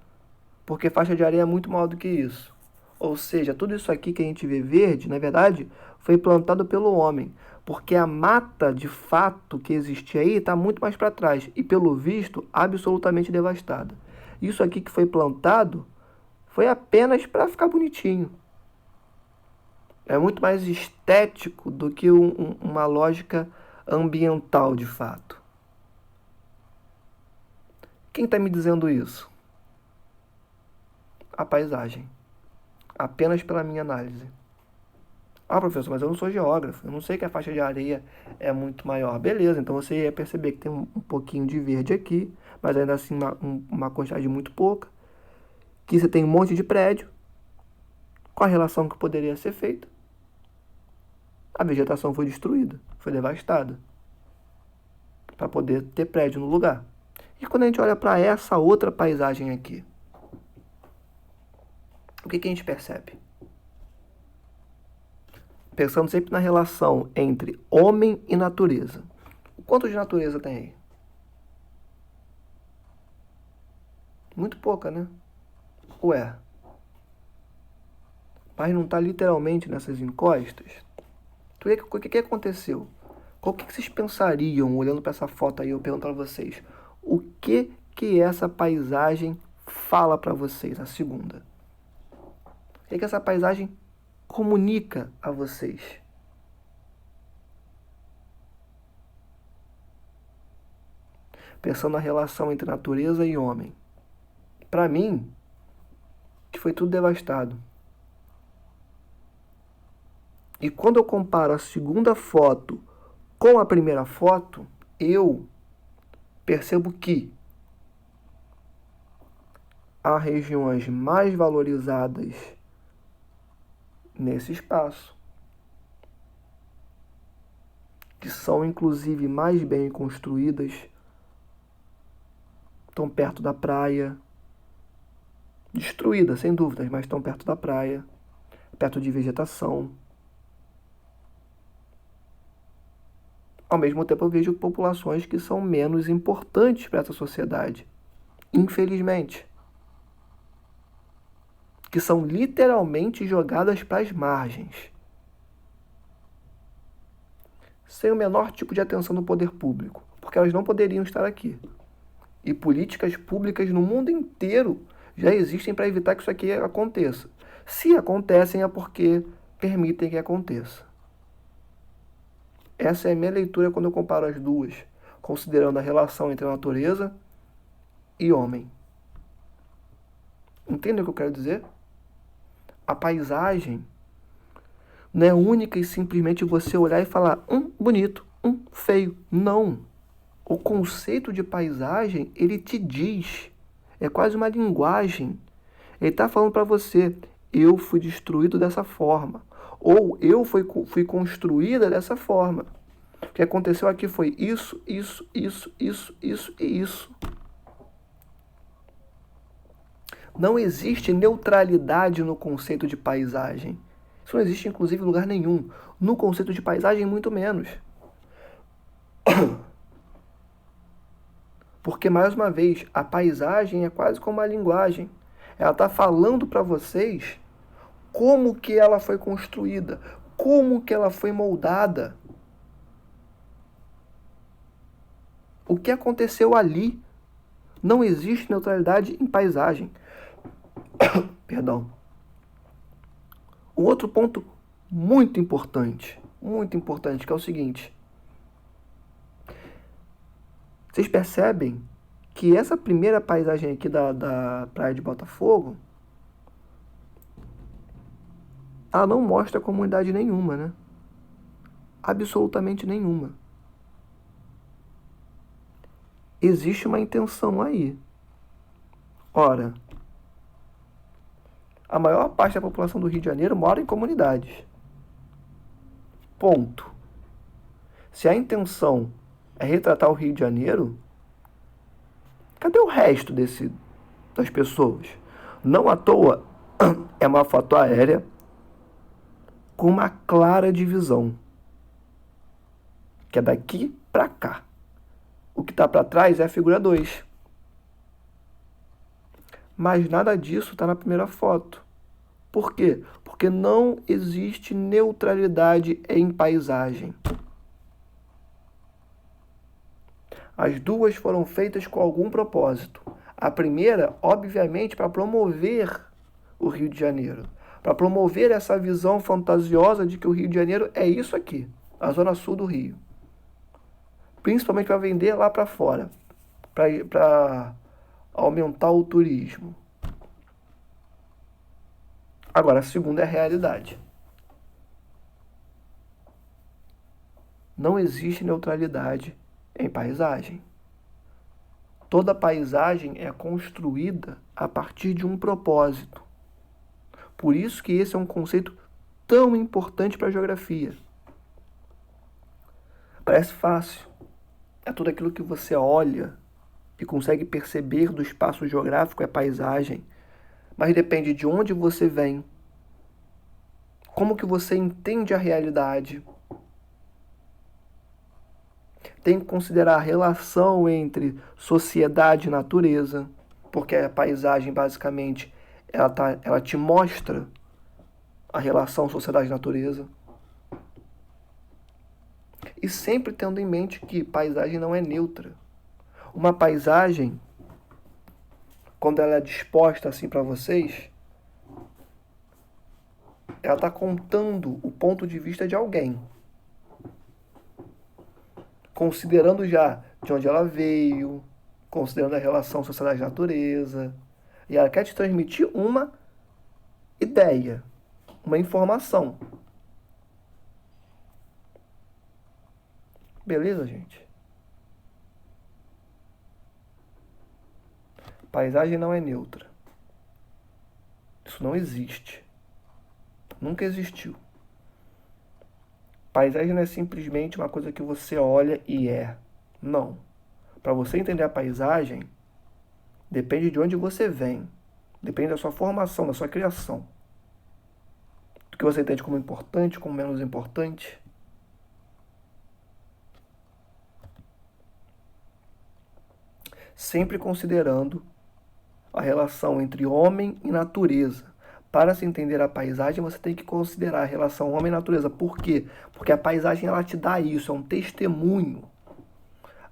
Porque faixa de areia é muito maior do que isso. Ou seja, tudo isso aqui que a gente vê verde, na verdade, foi plantado pelo homem. Porque a mata, de fato, que existia aí, está muito mais para trás. E, pelo visto, absolutamente devastada. Isso aqui que foi plantado foi apenas para ficar bonitinho. É muito mais estético do que uma lógica ambiental, de fato. Quem está me dizendo isso? A paisagem. Apenas pela minha análise. Ah, professor, mas eu não sou geógrafo. Eu não sei que a faixa de areia é muito maior. Beleza, então você ia perceber que tem um pouquinho de verde aqui, mas ainda assim uma quantidade muito pouca. Que você tem um monte de prédio. Qual a relação que poderia ser feita? A vegetação foi destruída, foi devastada, para poder ter prédio no lugar. E quando a gente olha para essa outra paisagem aqui, o que a gente percebe? Pensando sempre na relação entre homem e natureza. O quanto de natureza tem aí? Muito pouca, né? Ué. Mas não está literalmente nessas encostas? O que aconteceu? O que vocês pensariam olhando para essa foto aí? Eu pergunto para vocês. que essa paisagem fala para vocês, a segunda. O que essa paisagem comunica a vocês? Pensando na relação entre natureza e homem. Para mim, que foi tudo devastado. E quando eu comparo a segunda foto com a primeira foto, eu percebo que há regiões mais valorizadas nesse espaço, que são inclusive mais bem construídas, estão perto da praia, destruídas sem dúvidas, mas estão perto da praia, perto de vegetação. Ao mesmo tempo eu vejo populações que são menos importantes para essa sociedade, infelizmente, que são literalmente jogadas para as margens, sem o menor tipo de atenção do poder público, porque elas não poderiam estar aqui. E políticas públicas no mundo inteiro já existem para evitar que isso aqui aconteça. Se acontecem é porque permitem que aconteça. Essa é a minha leitura quando eu comparo as duas, considerando a relação entre a natureza e homem. Entendem o que eu quero dizer? A paisagem não é única e simplesmente você olhar e falar bonito, feio. Não. O conceito de paisagem, ele te diz, é quase uma linguagem. Ele está falando para você, eu fui destruído dessa forma, ou eu fui construída dessa forma. O que aconteceu aqui foi isso e isso. Não existe neutralidade no conceito de paisagem. Isso não existe, inclusive, em lugar nenhum. No conceito de paisagem, muito menos. Porque, mais uma vez, a paisagem é quase como uma linguagem. Ela está falando para vocês como que ela foi construída, como que ela foi moldada. O que aconteceu ali. Não existe neutralidade em paisagem. Perdão. Um outro ponto muito importante, que é o seguinte. Vocês percebem que essa primeira paisagem aqui da Praia de Botafogo, ela não mostra comunidade nenhuma, né? Absolutamente nenhuma. Existe uma intenção aí. Ora, a maior parte da população do Rio de Janeiro mora em comunidades. Ponto. Se a intenção é retratar o Rio de Janeiro, cadê o resto das pessoas? Não à toa, é uma foto aérea com uma clara divisão, que é daqui para cá. O que está para trás é a figura 2. Mas nada disso está na primeira foto. Por quê? Porque não existe neutralidade em paisagem. As duas foram feitas com algum propósito. A primeira, obviamente, para promover o Rio de Janeiro. Para promover essa visão fantasiosa de que o Rio de Janeiro é isso aqui, a zona sul do Rio. Principalmente para vender lá para fora, para aumentar o turismo. Agora, a segunda é a realidade. Não existe neutralidade em paisagem. Toda paisagem é construída a partir de um propósito. Por isso que esse é um conceito tão importante para a geografia. Parece fácil. É tudo aquilo que você olha e consegue perceber do espaço geográfico é paisagem. Mas depende de onde você vem, como que você entende a realidade. Tem que considerar a relação entre sociedade e natureza, porque a paisagem, basicamente, ela te mostra a relação sociedade-natureza. E sempre tendo em mente que paisagem não é neutra. Uma paisagem, quando ela é disposta assim para vocês, ela está contando o ponto de vista de alguém, considerando já de onde ela veio, considerando a relação sociedade-natureza, e ela quer te transmitir uma ideia, uma informação. Beleza, gente? Paisagem não é neutra. Isso não existe. Nunca existiu. Paisagem não é simplesmente uma coisa que você olha e é. Não. Para você entender a paisagem, depende de onde você vem. Depende da sua formação, da sua criação. Do que você entende como importante, como menos importante. Sempre considerando a relação entre homem e natureza. Para se entender a paisagem, você tem que considerar a relação homem e natureza. Por quê? Porque a paisagem ela te dá isso, é um testemunho.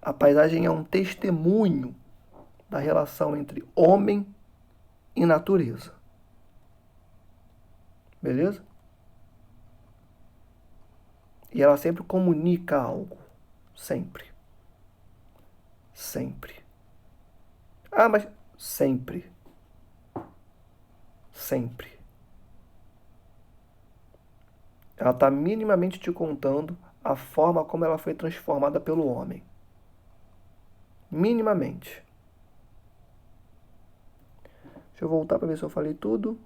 A paisagem é um testemunho da relação entre homem e natureza. Beleza? E ela sempre comunica algo. Sempre. Sempre. Ah, mas sempre. Sempre. Ela está minimamente te contando a forma como ela foi transformada pelo homem. Minimamente. Deixa eu voltar para ver se eu falei tudo.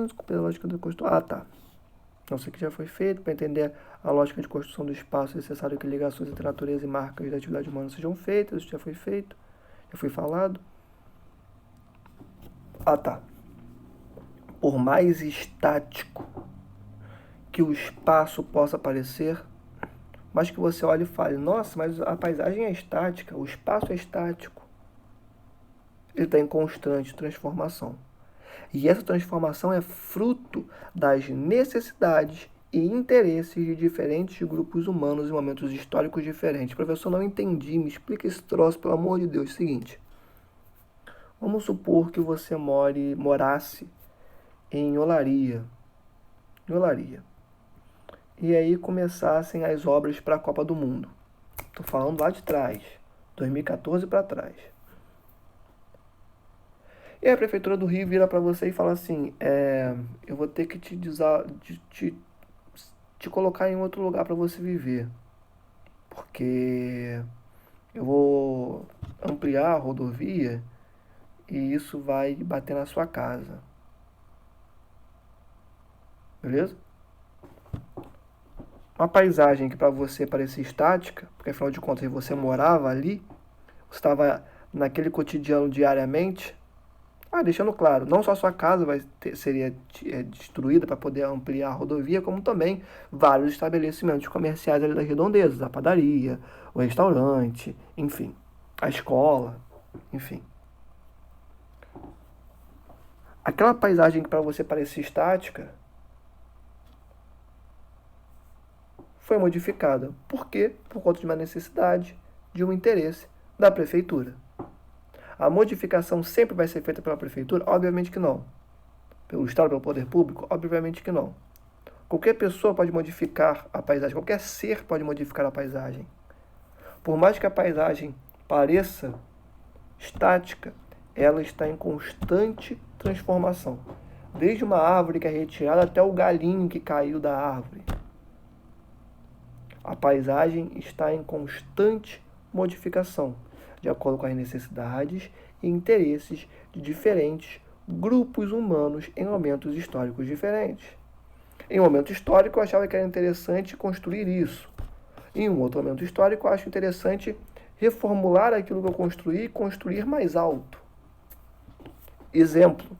Desculpa a lógica da construção. Ah, tá. Isso aqui já foi feito. Para entender a lógica de construção do espaço, é necessário que ligações entre natureza e marcas da atividade humana sejam feitas. Isso já foi feito. Já foi falado. Ah, tá. Por mais estático que o espaço possa parecer, mas que você olhe e fale, nossa, mas a paisagem é estática, o espaço é estático. Ele está em constante transformação. E essa transformação é fruto das necessidades e interesses de diferentes grupos humanos em momentos históricos diferentes. Professor, não entendi, me explica esse troço, pelo amor de Deus. Seguinte, vamos supor que você morasse em Olaria. E aí começassem as obras para a Copa do Mundo. Estou falando lá de trás, 2014 para trás. E a Prefeitura do Rio vira para você e fala assim, eu vou ter que te colocar em outro lugar para você viver. Porque eu vou ampliar a rodovia e isso vai bater na sua casa. Beleza? Uma paisagem que para você parecia estática, porque afinal de contas você morava ali, você estava naquele cotidiano diariamente. Deixando claro, não só a sua casa seria destruída para poder ampliar a rodovia, como também vários estabelecimentos comerciais ali das redondezas, a padaria, o restaurante, enfim, a escola, enfim. Aquela paisagem que para você parecia estática foi modificada. Por quê? Por conta de uma necessidade, de um interesse da prefeitura. A modificação sempre vai ser feita pela prefeitura? Obviamente que não. Pelo Estado, pelo poder público? Obviamente que não. Qualquer pessoa pode modificar a paisagem, qualquer ser pode modificar a paisagem. Por mais que a paisagem pareça estática, ela está em constante transformação. Desde uma árvore que é retirada até o galinho que caiu da árvore. A paisagem está em constante modificação, de acordo com as necessidades e interesses de diferentes grupos humanos em momentos históricos diferentes. Em um momento histórico, eu achava que era interessante construir isso. Em um outro momento histórico, eu acho interessante reformular aquilo que eu construí e construir mais alto. Exemplo,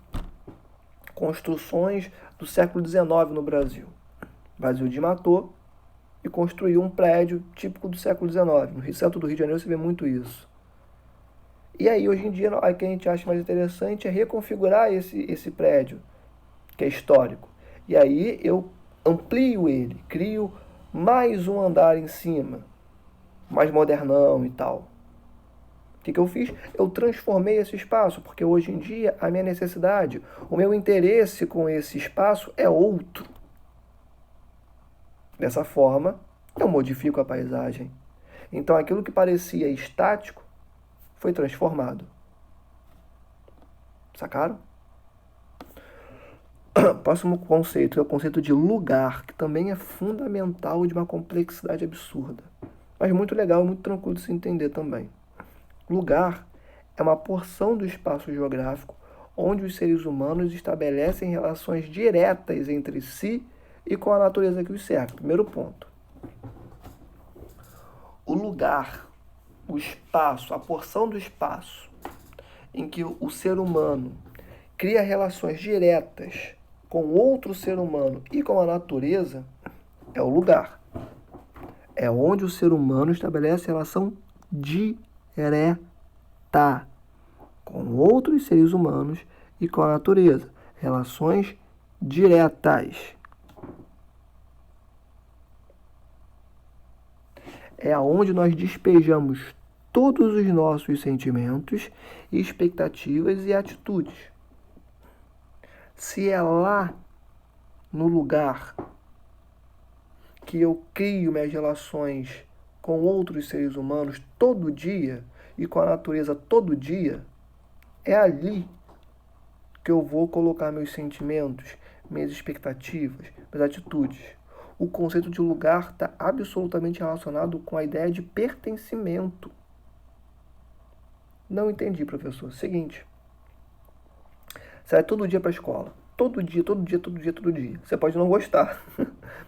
construções do século XIX no Brasil. O Brasil desmatou e construiu um prédio típico do século XIX. No centro do Rio de Janeiro você vê muito isso. E aí, hoje em dia, o que a gente acha mais interessante é reconfigurar esse prédio, que é histórico. E aí eu amplio ele, crio mais um andar em cima. mais modernão e tal. O que eu fiz? Eu transformei esse espaço, porque hoje em dia a minha necessidade, o meu interesse com esse espaço é outro. Dessa forma, eu modifico a paisagem. Então aquilo que parecia estático foi transformado. Sacaram? Próximo conceito é o conceito de lugar, que também é fundamental de uma complexidade absurda. Mas muito legal, muito tranquilo de se entender também. Lugar é uma porção do espaço geográfico onde os seres humanos estabelecem relações diretas entre si e com a natureza que os cerca. Primeiro ponto. O lugar, o espaço, a porção do espaço em que o ser humano cria relações diretas com outro ser humano e com a natureza é o lugar. É onde o ser humano estabelece relação direta com outros seres humanos e com a natureza. Relações diretas. É aonde nós despejamos todos os nossos sentimentos, expectativas e atitudes. Se é lá, no lugar, que eu crio minhas relações com outros seres humanos todo dia e com a natureza todo dia, é ali que eu vou colocar meus sentimentos, minhas expectativas, minhas atitudes. O conceito de lugar está absolutamente relacionado com a ideia de pertencimento. Não entendi, professor. Seguinte. Você vai todo dia para a escola. Todo dia, todo dia, todo dia, todo dia. Você pode não gostar.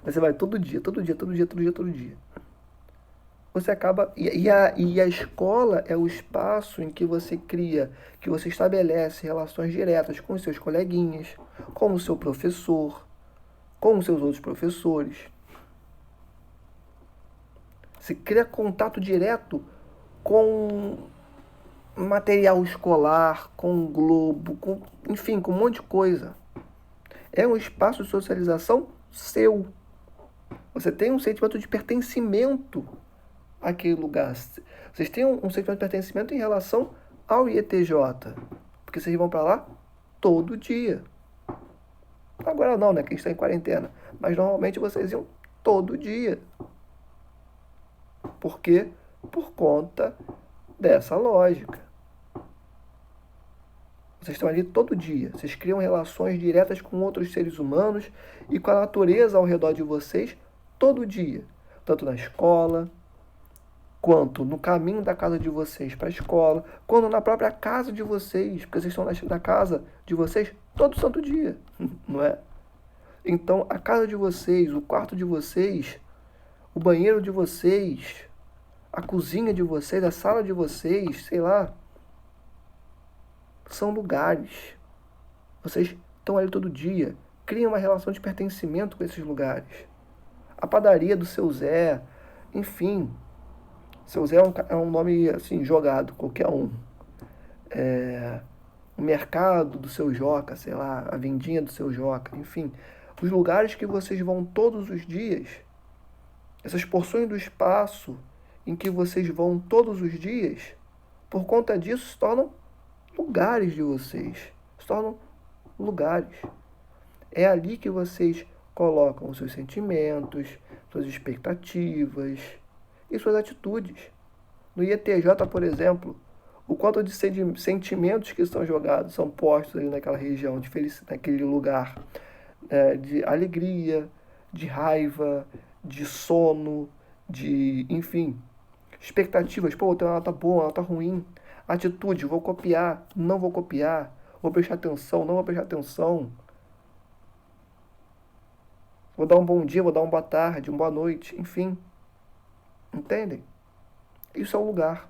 Mas você vai todo dia, todo dia, todo dia, todo dia, todo dia. Você acaba... E a escola é o espaço em que você cria, que você estabelece relações diretas com os seus coleguinhas, com o seu professor, com os seus outros professores. Você cria contato direto com material escolar, com globo, enfim, com um monte de coisa. É um espaço de socialização seu. Você tem um sentimento de pertencimento àquele lugar. Vocês têm um sentimento de pertencimento em relação ao IETJ, porque vocês vão para lá todo dia. Agora não, né? Que a gente está em quarentena. Mas normalmente vocês iam todo dia. Por quê? Por conta dessa lógica. Vocês estão ali todo dia. Vocês criam relações diretas com outros seres humanos e com a natureza ao redor de vocês todo dia. Tanto na escola, quanto no caminho da casa de vocês para a escola, quanto na própria casa de vocês, porque vocês estão na casa de vocês todo santo dia, não é? Então, a casa de vocês, o quarto de vocês, o banheiro de vocês, a cozinha de vocês, a sala de vocês, sei lá, são lugares. Vocês estão ali todo dia, criam uma relação de pertencimento com esses lugares. A padaria do seu Zé, enfim. Seu Zé é um nome assim, jogado, qualquer um. O mercado do seu Joca, sei lá, a vendinha do seu Joca, enfim. Os lugares que vocês vão todos os dias, essas porções do espaço em que vocês vão todos os dias, por conta disso se tornam lugares de vocês. Se tornam lugares. É ali que vocês colocam os seus sentimentos, suas expectativas e suas atitudes. No IETJ, por exemplo, o quanto de sentimentos que são jogados, são postos ali naquela região, de felicidade, naquele lugar, de alegria, de raiva, de sono, de, enfim, expectativas. Pô, tem uma nota boa, uma nota ruim. Atitude, vou copiar, não vou copiar. Vou prestar atenção, não vou prestar atenção. Vou dar um bom dia, vou dar uma boa tarde, uma boa noite, enfim. Entendem? Isso é o lugar.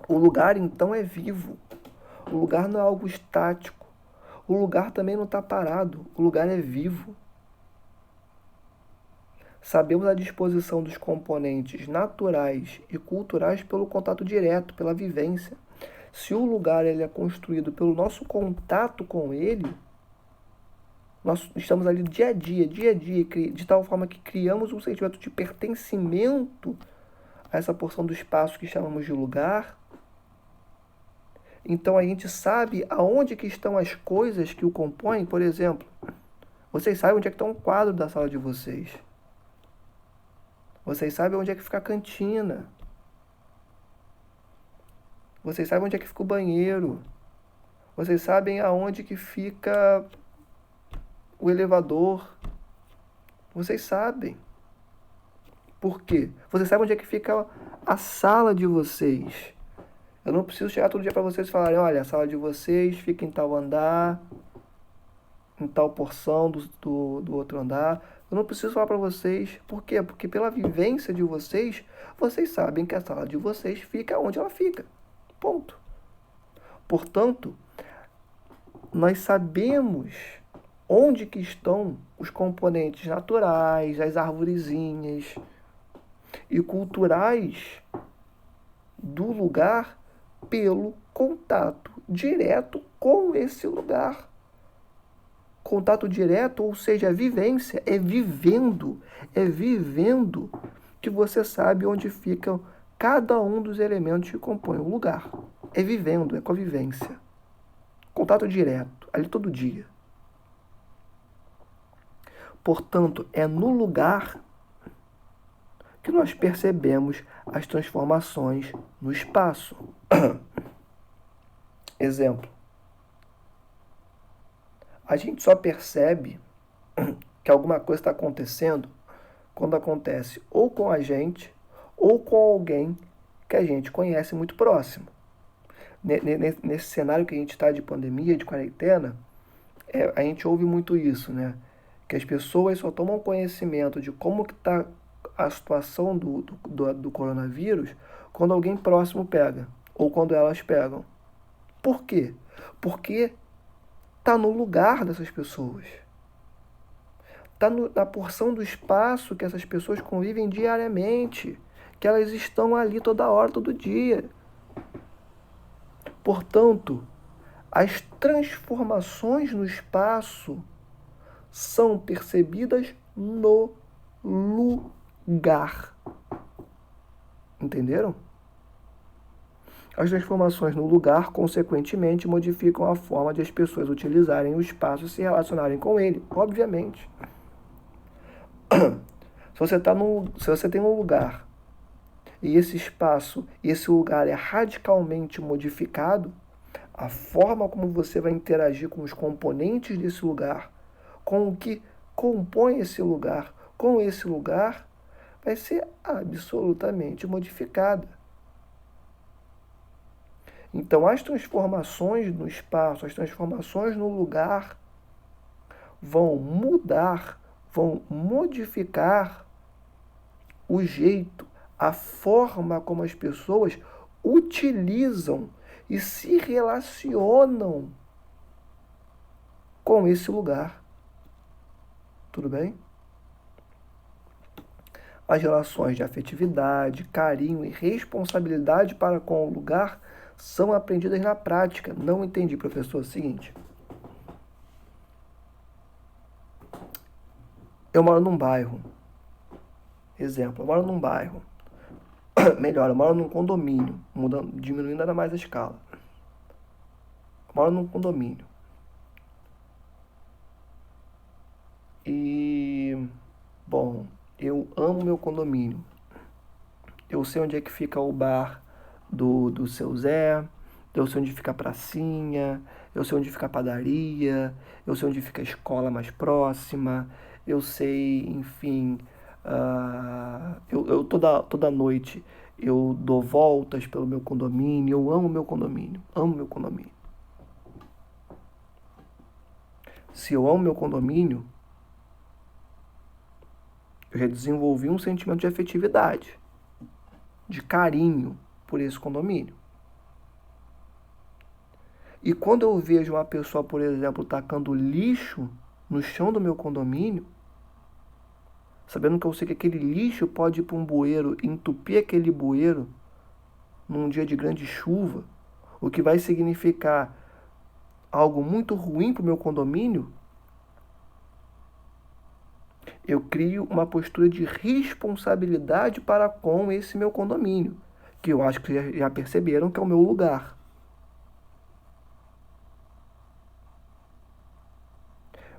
O lugar, então, é vivo. O lugar não é algo estático. O lugar também não está parado. O lugar é vivo. Sabemos a disposição dos componentes naturais e culturais pelo contato direto, pela vivência. Se o lugar ele é construído pelo nosso contato com ele, nós estamos ali dia a dia, de tal forma que criamos um sentimento de pertencimento a essa porção do espaço que chamamos de lugar, então a gente sabe aonde que estão as coisas que o compõem. Por exemplo, vocês sabem onde é que está um quadro da sala de vocês. Vocês sabem onde é que fica a cantina. Vocês sabem onde é que fica o banheiro. Vocês sabem aonde que fica o elevador. Vocês sabem. Por quê? Vocês sabem onde é que fica a sala de vocês. Eu não preciso chegar todo dia para vocês e falarem, olha, a sala de vocês fica em tal andar, em tal porção do outro andar. Eu não preciso falar para vocês. Por quê? Porque pela vivência de vocês, vocês sabem que a sala de vocês fica onde ela fica. Ponto. Portanto, nós sabemos onde que estão os componentes naturais, as arvorezinhas e culturais do lugar pelo contato direto com esse lugar. Contato direto, ou seja, a vivência, é vivendo que você sabe onde fica cada um dos elementos que compõem o lugar. É vivendo, é convivência. Contato direto, ali todo dia. Portanto, é no lugar que nós percebemos as transformações no espaço. Exemplo. A gente só percebe que alguma coisa está acontecendo quando acontece ou com a gente ou com alguém que a gente conhece muito próximo. Nesse cenário que a gente está de pandemia, de quarentena, a gente ouve muito isso, né? Que as pessoas só tomam conhecimento de como que está a situação do coronavírus quando alguém próximo pega, ou quando elas pegam. Por quê? Porque está no lugar dessas pessoas. Está na porção do espaço que essas pessoas convivem diariamente, que elas estão ali toda hora, todo dia. Portanto, as transformações no espaço são percebidas no lugar. Entenderam? As transformações no lugar, consequentemente, modificam a forma de as pessoas utilizarem o espaço e se relacionarem com ele, obviamente. Se você tem um lugar e esse espaço, e esse lugar é radicalmente modificado, a forma como você vai interagir com os componentes desse lugar, com o que compõe esse lugar, com esse lugar, vai ser absolutamente modificada. Então, as transformações no espaço, as transformações no lugar vão mudar, vão modificar o jeito, a forma como as pessoas utilizam e se relacionam com esse lugar. Tudo bem? As relações de afetividade, carinho e responsabilidade para com o lugar são aprendidas na prática. Não entendi, professor. Seguinte. Eu moro num bairro. Exemplo, eu moro num bairro. Melhor, eu moro num condomínio, diminuindo ainda mais a escala. Eu moro num condomínio. E, bom, eu amo meu condomínio. Eu sei onde é que fica o bar do seu Zé, eu sei onde fica a pracinha, eu sei onde fica a padaria, eu sei onde fica a escola mais próxima, eu sei, enfim, eu toda noite eu dou voltas pelo meu condomínio, eu amo meu condomínio, amo meu condomínio. Se eu amo meu condomínio, eu já desenvolvi um sentimento de afetividade, de carinho por esse condomínio. E quando eu vejo uma pessoa, por exemplo, tacando lixo no chão do meu condomínio, sabendo que eu sei que aquele lixo pode ir para um bueiro, entupir aquele bueiro num dia de grande chuva, o que vai significar algo muito ruim para o meu condomínio, Eu crio uma postura de responsabilidade para com esse meu condomínio, que eu acho que já perceberam que é o meu lugar.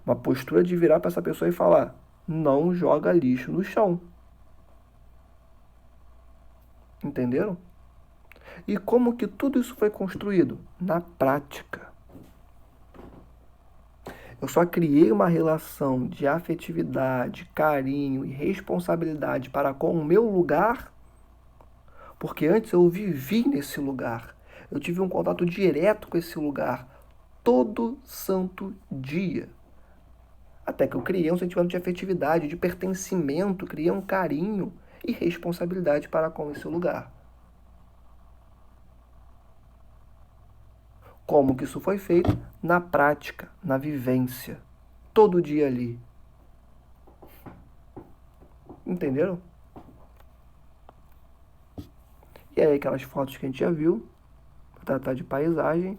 Uma postura de virar para essa pessoa e falar: não joga lixo no chão. Entenderam? E como que tudo isso foi construído? Na prática. Eu só criei uma relação de afetividade, carinho e responsabilidade para com o meu lugar, porque antes eu vivi nesse lugar. Eu tive um contato direto com esse lugar todo santo dia. Até que eu criei um sentimento de afetividade, de pertencimento, criei um carinho e responsabilidade para com esse lugar. Como que isso foi feito? Na prática, na vivência. Todo dia ali. Entenderam? E aí aquelas fotos que a gente já viu, para tratar de paisagem.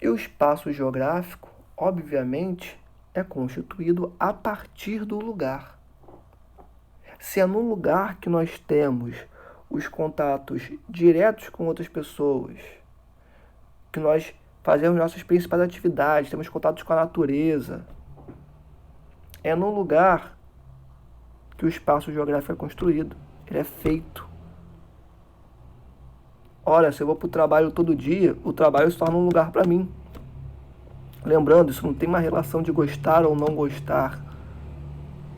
E o espaço geográfico, obviamente, é constituído a partir do lugar. Se é no lugar que nós temos os contatos diretos com outras pessoas, que nós fazemos nossas principais atividades, temos contatos com a natureza, é no lugar que o espaço geográfico é construído, ele é feito. Ora, se eu vou para o trabalho todo dia, o trabalho se torna um lugar para mim. Lembrando, isso não tem uma relação de gostar ou não gostar.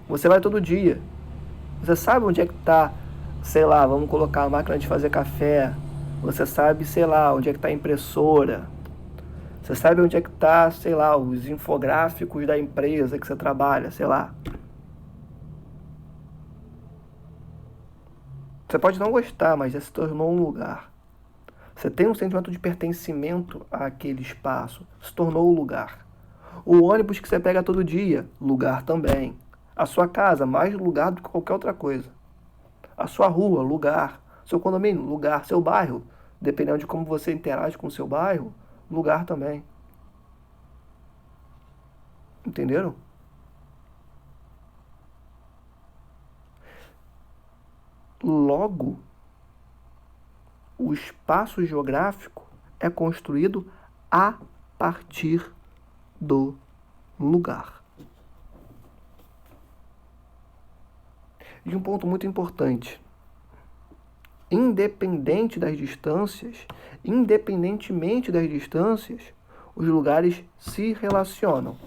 Você vai todo dia. Você sabe onde é que está, sei lá, vamos colocar a máquina de fazer café. Você sabe, sei lá, onde é que está a impressora. Você sabe onde é que está, sei lá, os infográficos da empresa que você trabalha, sei lá. Você pode não gostar, mas já se tornou um lugar. Você tem um sentimento de pertencimento àquele espaço. Se tornou o lugar. O ônibus que você pega todo dia, lugar também. A sua casa, mais lugar do que qualquer outra coisa. A sua rua, lugar. Seu condomínio, lugar. Seu bairro, dependendo de como você interage com o seu bairro, lugar também. Entenderam? Logo, o espaço geográfico é construído a partir do lugar. E um ponto muito importante: independentemente das distâncias, os lugares se relacionam.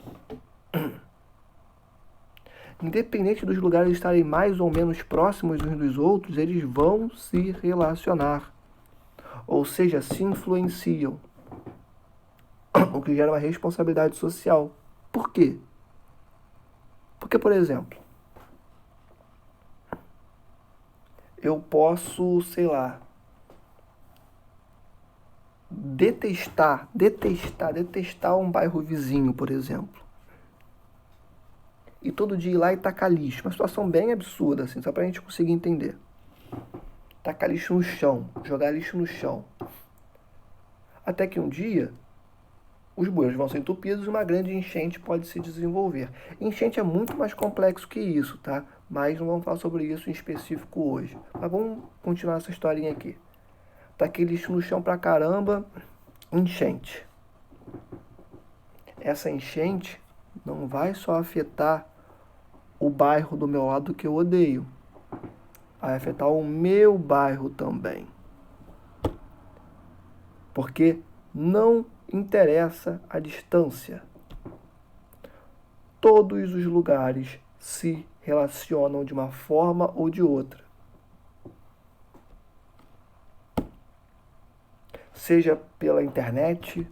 Independente dos lugares estarem mais ou menos próximos uns dos outros, eles vão se relacionar. Ou seja, se influenciam. O que gera uma responsabilidade social. Por quê? Porque, por exemplo, eu posso, sei lá, detestar um bairro vizinho, por exemplo. E todo dia ir lá e tacar lixo. Uma situação bem absurda, assim, só pra gente conseguir entender. Tacar lixo no chão, jogar lixo no chão. Até que um dia, os bueiros vão ser entupidos e uma grande enchente pode se desenvolver. Enchente é muito mais complexo que isso, tá? Mas não vamos falar sobre isso em específico hoje. Mas vamos continuar essa historinha aqui. Taquei lixo no chão pra caramba, enchente. Essa enchente não vai só afetar o bairro do meu lado que eu odeio. Vai afetar o meu bairro também. Porque não interessa a distância. Todos os lugares se relacionam de uma forma ou de outra. Seja pela internet,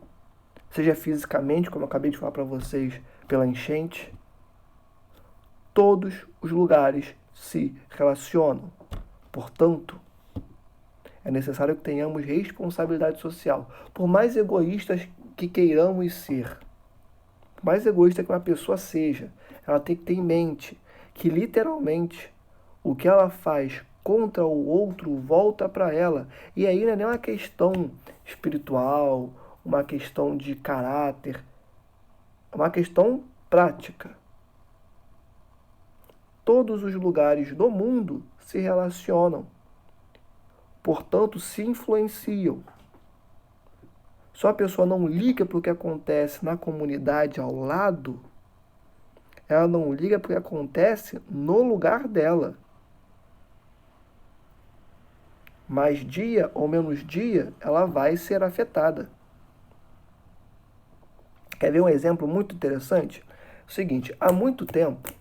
seja fisicamente, como eu acabei de falar para vocês, pela enchente. Todos os lugares se relacionam. Portanto, é necessário que tenhamos responsabilidade social. Por mais egoístas que queiramos ser, por mais egoísta que uma pessoa seja, ela tem que ter em mente que, literalmente, o que ela faz contra o outro volta para ela. E aí não é nem uma questão espiritual, uma questão de caráter, é uma questão prática. Todos os lugares do mundo se relacionam, portanto, se influenciam. Só a pessoa não liga para o que acontece na comunidade ao lado, ela não liga para o que acontece no lugar dela. Mais dia ou menos dia, ela vai ser afetada. Quer ver um exemplo muito interessante? O seguinte, há muito tempo,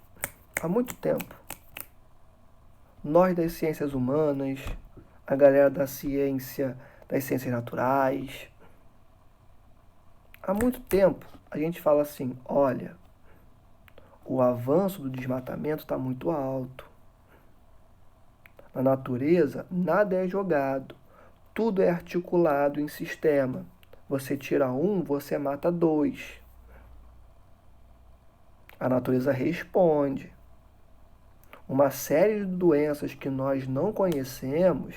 nós das ciências humanas, a galera da ciência, das ciências naturais, há muito tempo a gente fala assim, olha, o avanço do desmatamento está muito alto. Na natureza, nada é jogado, tudo é articulado em sistema. Você tira um, você mata dois. A natureza responde. Uma série de doenças que nós não conhecemos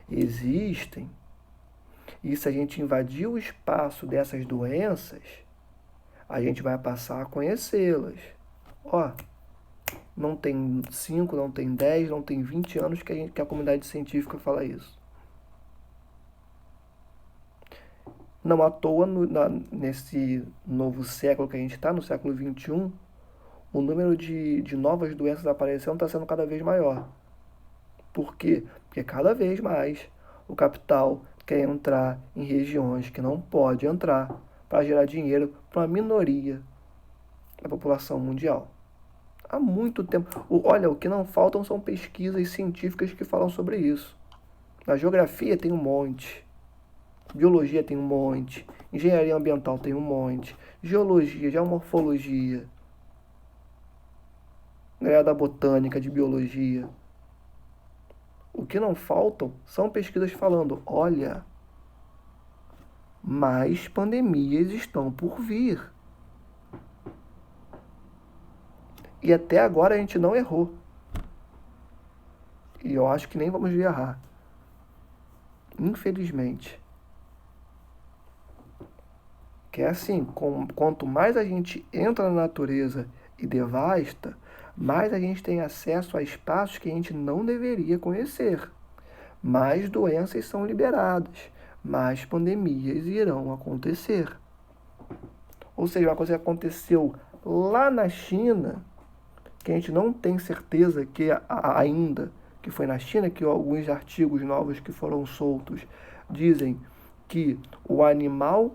existem. E se a gente invadir o espaço dessas doenças, a gente vai passar a conhecê-las. Ó, não tem 5, não tem 10, não tem 20 anos que a comunidade científica fala isso. Não à toa, nesse novo século que a gente está, no século XXI, o número de novas doenças aparecendo está sendo cada vez maior. Por quê? Porque cada vez mais o capital quer entrar em regiões que não pode entrar para gerar dinheiro para uma minoria da população mundial. Há muito tempo. Olha, o que não faltam são pesquisas científicas que falam sobre isso. Na geografia tem um monte. Biologia tem um monte. Engenharia ambiental tem um monte. Geologia, geomorfologia. Galera da botânica, de biologia. O que não faltam são pesquisas falando, olha, mais pandemias estão por vir. E até agora a gente não errou. E eu acho que nem vamos errar. Infelizmente. Que é assim, quanto mais a gente entra na natureza e devasta, mais a gente tem acesso a espaços que a gente não deveria conhecer. Mais doenças são liberadas, mais pandemias irão acontecer. Ou seja, uma coisa que aconteceu lá na China, que a gente não tem certeza que ainda que foi na China, que alguns artigos novos que foram soltos dizem que o animal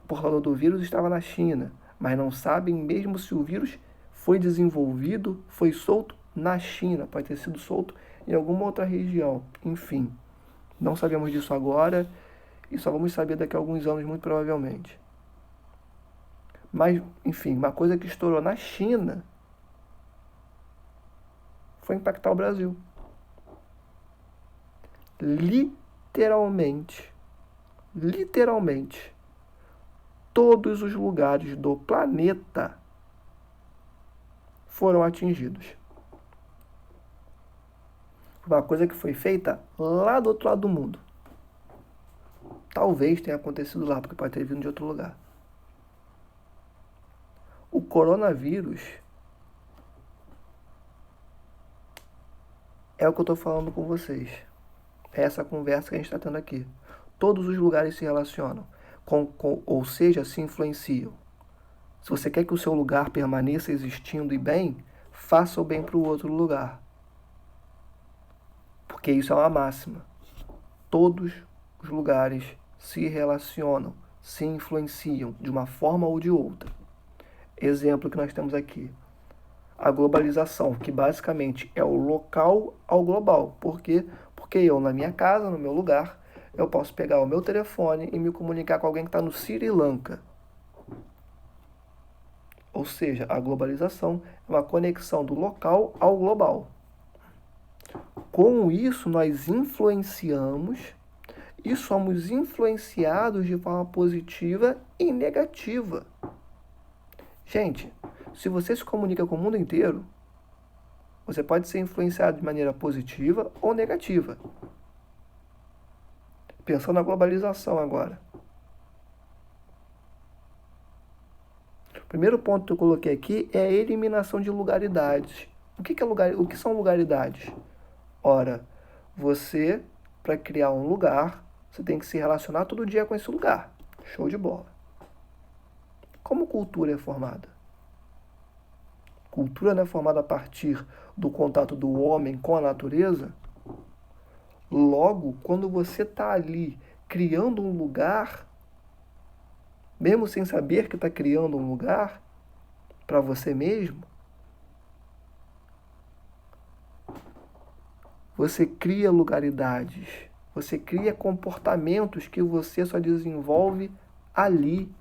portador do vírus estava na China, mas não sabem mesmo se o vírus foi desenvolvido, foi solto na China, pode ter sido solto em alguma outra região. Enfim, não sabemos disso agora e só vamos saber daqui a alguns anos, muito provavelmente. Mas, enfim, uma coisa que estourou na China foi impactar o Brasil. Literalmente, todos os lugares do planeta foram atingidos. Uma coisa que foi feita lá do outro lado do mundo. Talvez tenha acontecido lá, porque pode ter vindo de outro lugar. O coronavírus é o que eu estou falando com vocês. É essa conversa que a gente está tendo aqui. Todos os lugares se relacionam, ou seja, se influenciam. Se você quer que o seu lugar permaneça existindo e bem, faça o bem para o outro lugar. Porque isso é uma máxima. Todos os lugares se relacionam, se influenciam de uma forma ou de outra. Exemplo que nós temos aqui. A globalização, que basicamente é o local ao global. Por quê? Porque eu, na minha casa, no meu lugar, eu posso pegar o meu telefone e me comunicar com alguém que está no Sri Lanka. Ou seja, a globalização é uma conexão do local ao global. Com isso, nós influenciamos e somos influenciados de forma positiva e negativa. Gente, se você se comunica com o mundo inteiro, você pode ser influenciado de maneira positiva ou negativa. Pensando na globalização agora. O primeiro ponto que eu coloquei aqui é a eliminação de lugaridades. O que são lugaridades? Ora, você, para criar um lugar, você tem que se relacionar todo dia com esse lugar. Show de bola. Como cultura é formada? Cultura não é formada a partir do contato do homem com a natureza? Logo, quando você está ali criando um lugar, mesmo sem saber que está criando um lugar para você mesmo, você cria lugaridades, você cria comportamentos que você só desenvolve ali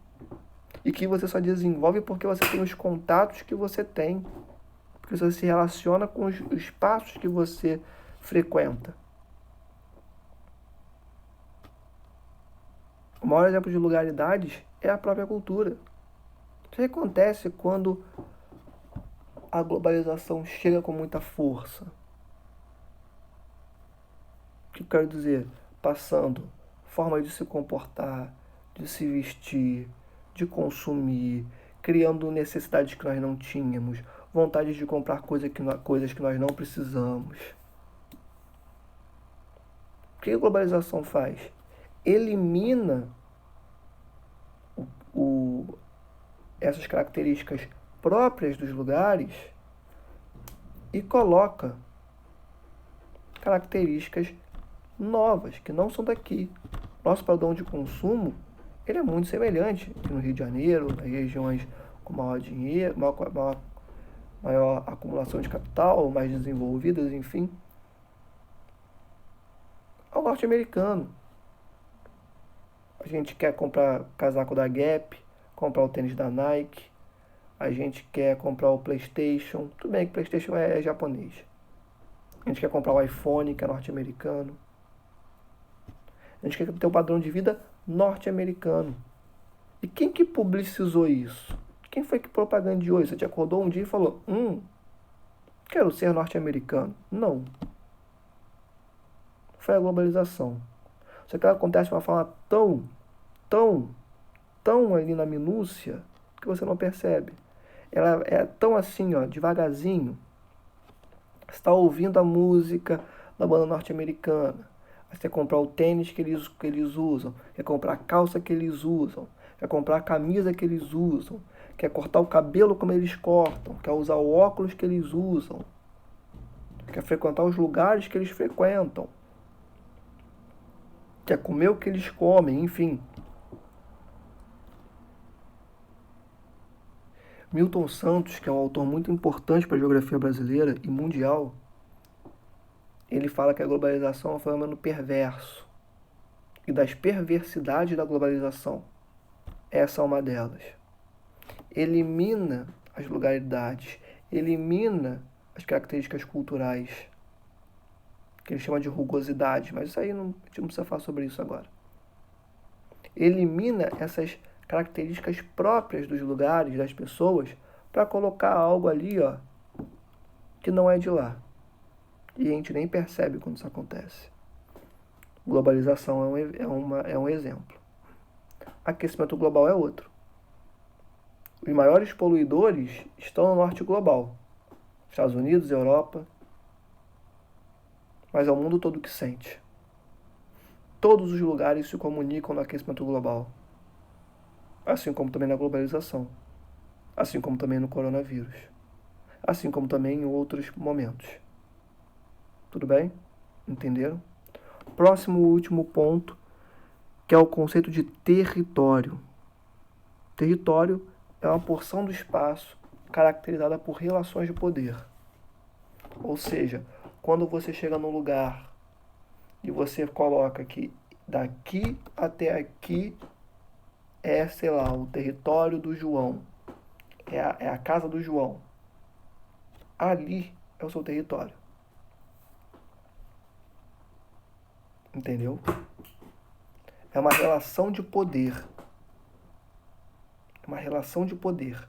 e que você só desenvolve porque você tem os contatos que você tem, porque você se relaciona com os espaços que você frequenta. O maior exemplo de lugaridades é a própria cultura. O que acontece quando a globalização chega com muita força? O que eu quero dizer? Passando forma de se comportar, de se vestir, de consumir, criando necessidades que nós não tínhamos, vontade de comprar coisas que nós não precisamos. O que a globalização faz? Elimina essas características próprias dos lugares e coloca características novas, que não são daqui. Nosso padrão de consumo ele é muito semelhante aqui no Rio de Janeiro, nas regiões com maior dinheiro, maior acumulação de capital, mais desenvolvidas, enfim, ao norte-americano. A gente quer comprar casaco da Gap, comprar o tênis da Nike, a gente quer comprar o PlayStation, tudo bem que o PlayStation é japonês. A gente quer comprar o iPhone, que é norte-americano. A gente quer ter um padrão de vida norte-americano. E quem que publicizou isso? Quem foi que propagandeou isso? Você te acordou um dia e falou, quero ser norte-americano. Não. Foi a globalização. Só que ela acontece de uma forma tão ali na minúcia, que você não percebe. Ela é tão assim, devagarzinho. Você está ouvindo a música da banda norte-americana. Você quer comprar o tênis que eles usam, quer comprar a calça que eles usam, quer comprar a camisa que eles usam, quer cortar o cabelo como eles cortam, quer usar o óculos que eles usam, quer frequentar os lugares que eles frequentam, quer comer o que eles comem, enfim. Milton Santos, que é um autor muito importante para a geografia brasileira e mundial, ele fala que a globalização é um fenômeno perverso. E das perversidades da globalização, essa é uma delas. Elimina as lugaridades, elimina as características culturais, que ele chama de rugosidade, mas isso aí a gente não precisa falar sobre isso agora. Elimina essas características próprias dos lugares, das pessoas, para colocar algo ali, que não é de lá. E a gente nem percebe quando isso acontece. Globalização é um exemplo. Aquecimento global é outro. Os maiores poluidores estão no norte global. Estados Unidos, Europa. Mas é o mundo todo que sente. Todos os lugares se comunicam no aquecimento global. Assim como também na globalização. Assim como também no coronavírus. Assim como também em outros momentos. Tudo bem? Entenderam? Próximo último ponto, que é o conceito de território. Território é uma porção do espaço caracterizada por relações de poder. Ou seja, quando você chega num lugar e você coloca que daqui até aqui é, sei lá, o território do João, é a casa do João. Ali é o seu território. Entendeu? É uma relação de poder. É uma relação de poder.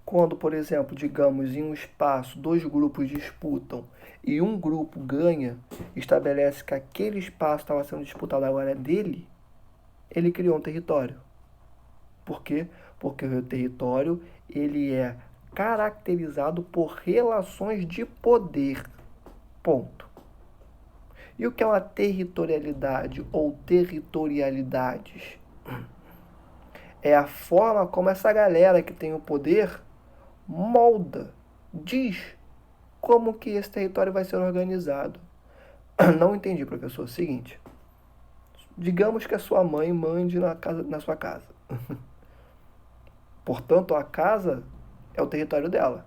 Quando, por exemplo, digamos, em um espaço, dois grupos disputam e um grupo ganha, estabelece que aquele espaço estava sendo disputado agora é dele, ele criou um território. Por quê? Porque o território ele é caracterizado por relações de poder. Ponto. E o que é uma territorialidade ou territorialidades? É a forma como essa galera que tem o poder molda, diz como que esse território vai ser organizado. Não entendi, professor. Seguinte, digamos que a sua mãe mande na sua casa. Portanto, a casa é o território dela.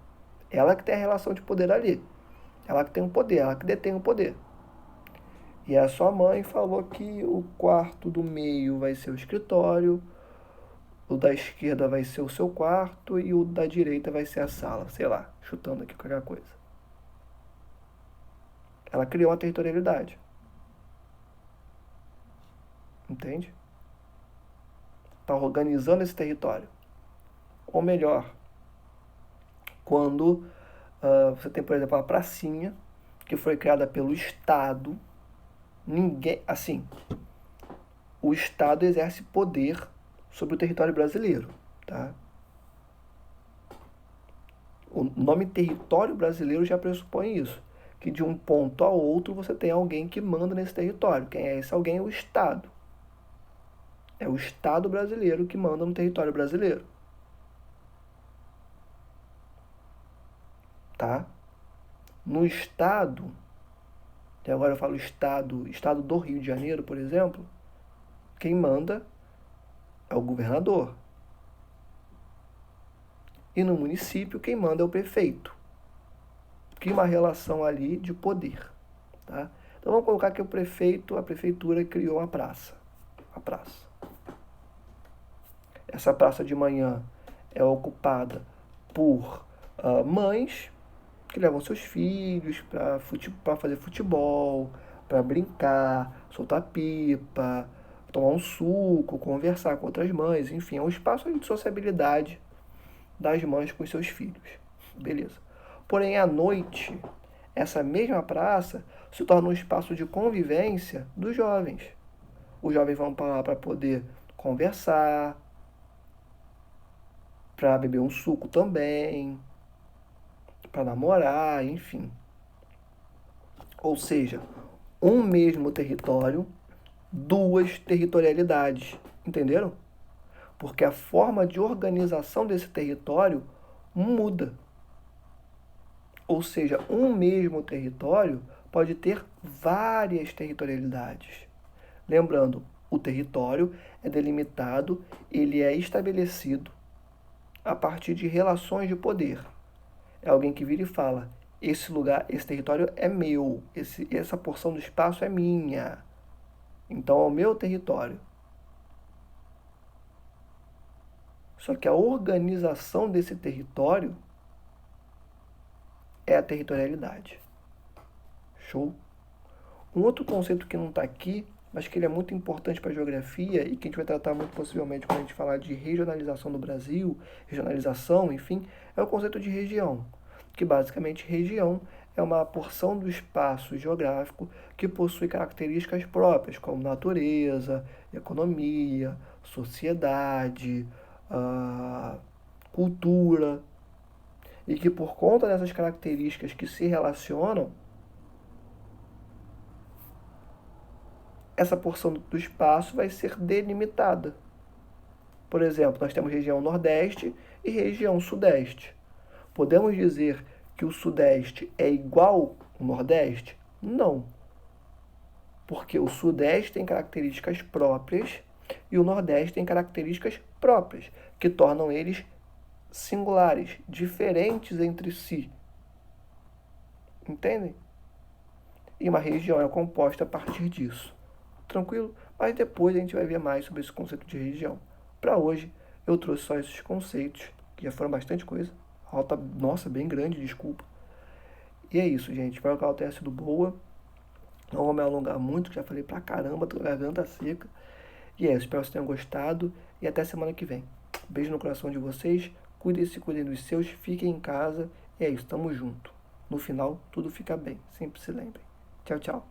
Ela que tem a relação de poder ali. Ela que tem o poder, ela que detém o poder. E a sua mãe falou que o quarto do meio vai ser o escritório, o da esquerda vai ser o seu quarto e o da direita vai ser a sala. Sei lá, chutando aqui qualquer coisa. Ela criou uma territorialidade. Entende? Está organizando esse território. Ou melhor, quando você tem, por exemplo, uma pracinha que foi criada pelo Estado. Ninguém, assim, o Estado exerce poder sobre o território brasileiro, tá? O nome território brasileiro já pressupõe isso, que de um ponto a outro você tem alguém que manda nesse território. Quem é esse alguém? É o Estado. É o Estado brasileiro que manda no território brasileiro. Tá? No Estado, e agora eu falo Estado do Rio de Janeiro, por exemplo, quem manda é o governador. E no município, quem manda é o prefeito. Cria uma relação ali de poder. Tá? Então vamos colocar que a prefeitura criou uma praça. A praça. Essa praça de manhã é ocupada por mães que levam seus filhos para fazer futebol, para brincar, soltar pipa, tomar um suco, conversar com outras mães, enfim, é um espaço de sociabilidade das mães com seus filhos. Beleza. Porém, à noite, essa mesma praça se torna um espaço de convivência dos jovens. Os jovens vão para lá para poder conversar, para beber um suco também, para namorar, enfim. Ou seja, um mesmo território, duas territorialidades. Entenderam? Porque a forma de organização desse território muda. Ou seja, um mesmo território pode ter várias territorialidades. Lembrando, o território é delimitado, ele é estabelecido a partir de relações de poder. É alguém que vira e fala: esse lugar, esse território é meu, essa porção do espaço é minha. Então é o meu território. Só que a organização desse território é a territorialidade. Show? Um outro conceito que não está aqui, mas que ele é muito importante para a geografia e que a gente vai tratar muito possivelmente quando a gente falar de regionalização do Brasil, regionalização, enfim, é o conceito de região. Que basicamente região é uma porção do espaço geográfico que possui características próprias, como natureza, economia, sociedade, cultura, e que por conta dessas características que se relacionam, essa porção do espaço vai ser delimitada. Por exemplo, nós temos região Nordeste e região Sudeste. Podemos dizer que o Sudeste é igual ao Nordeste? Não. Porque o Sudeste tem características próprias e o Nordeste tem características próprias, que tornam eles singulares, diferentes entre si. Entendem? E uma região é composta a partir disso. Tranquilo? Mas depois a gente vai ver mais sobre esse conceito de região. Para hoje, eu trouxe só esses conceitos, que já foram bastante coisa. A aula tá, nossa, bem grande, desculpa. E é isso, gente. Espero que a aula tenha sido boa. Não vou me alongar muito, que já falei pra caramba, tô com a garganta seca. E é isso, espero que vocês tenham gostado. E até semana que vem. Beijo no coração de vocês. Cuidem-se, cuidem dos seus. Fiquem em casa. E é isso, tamo junto. No final, tudo fica bem. Sempre se lembrem. Tchau, tchau.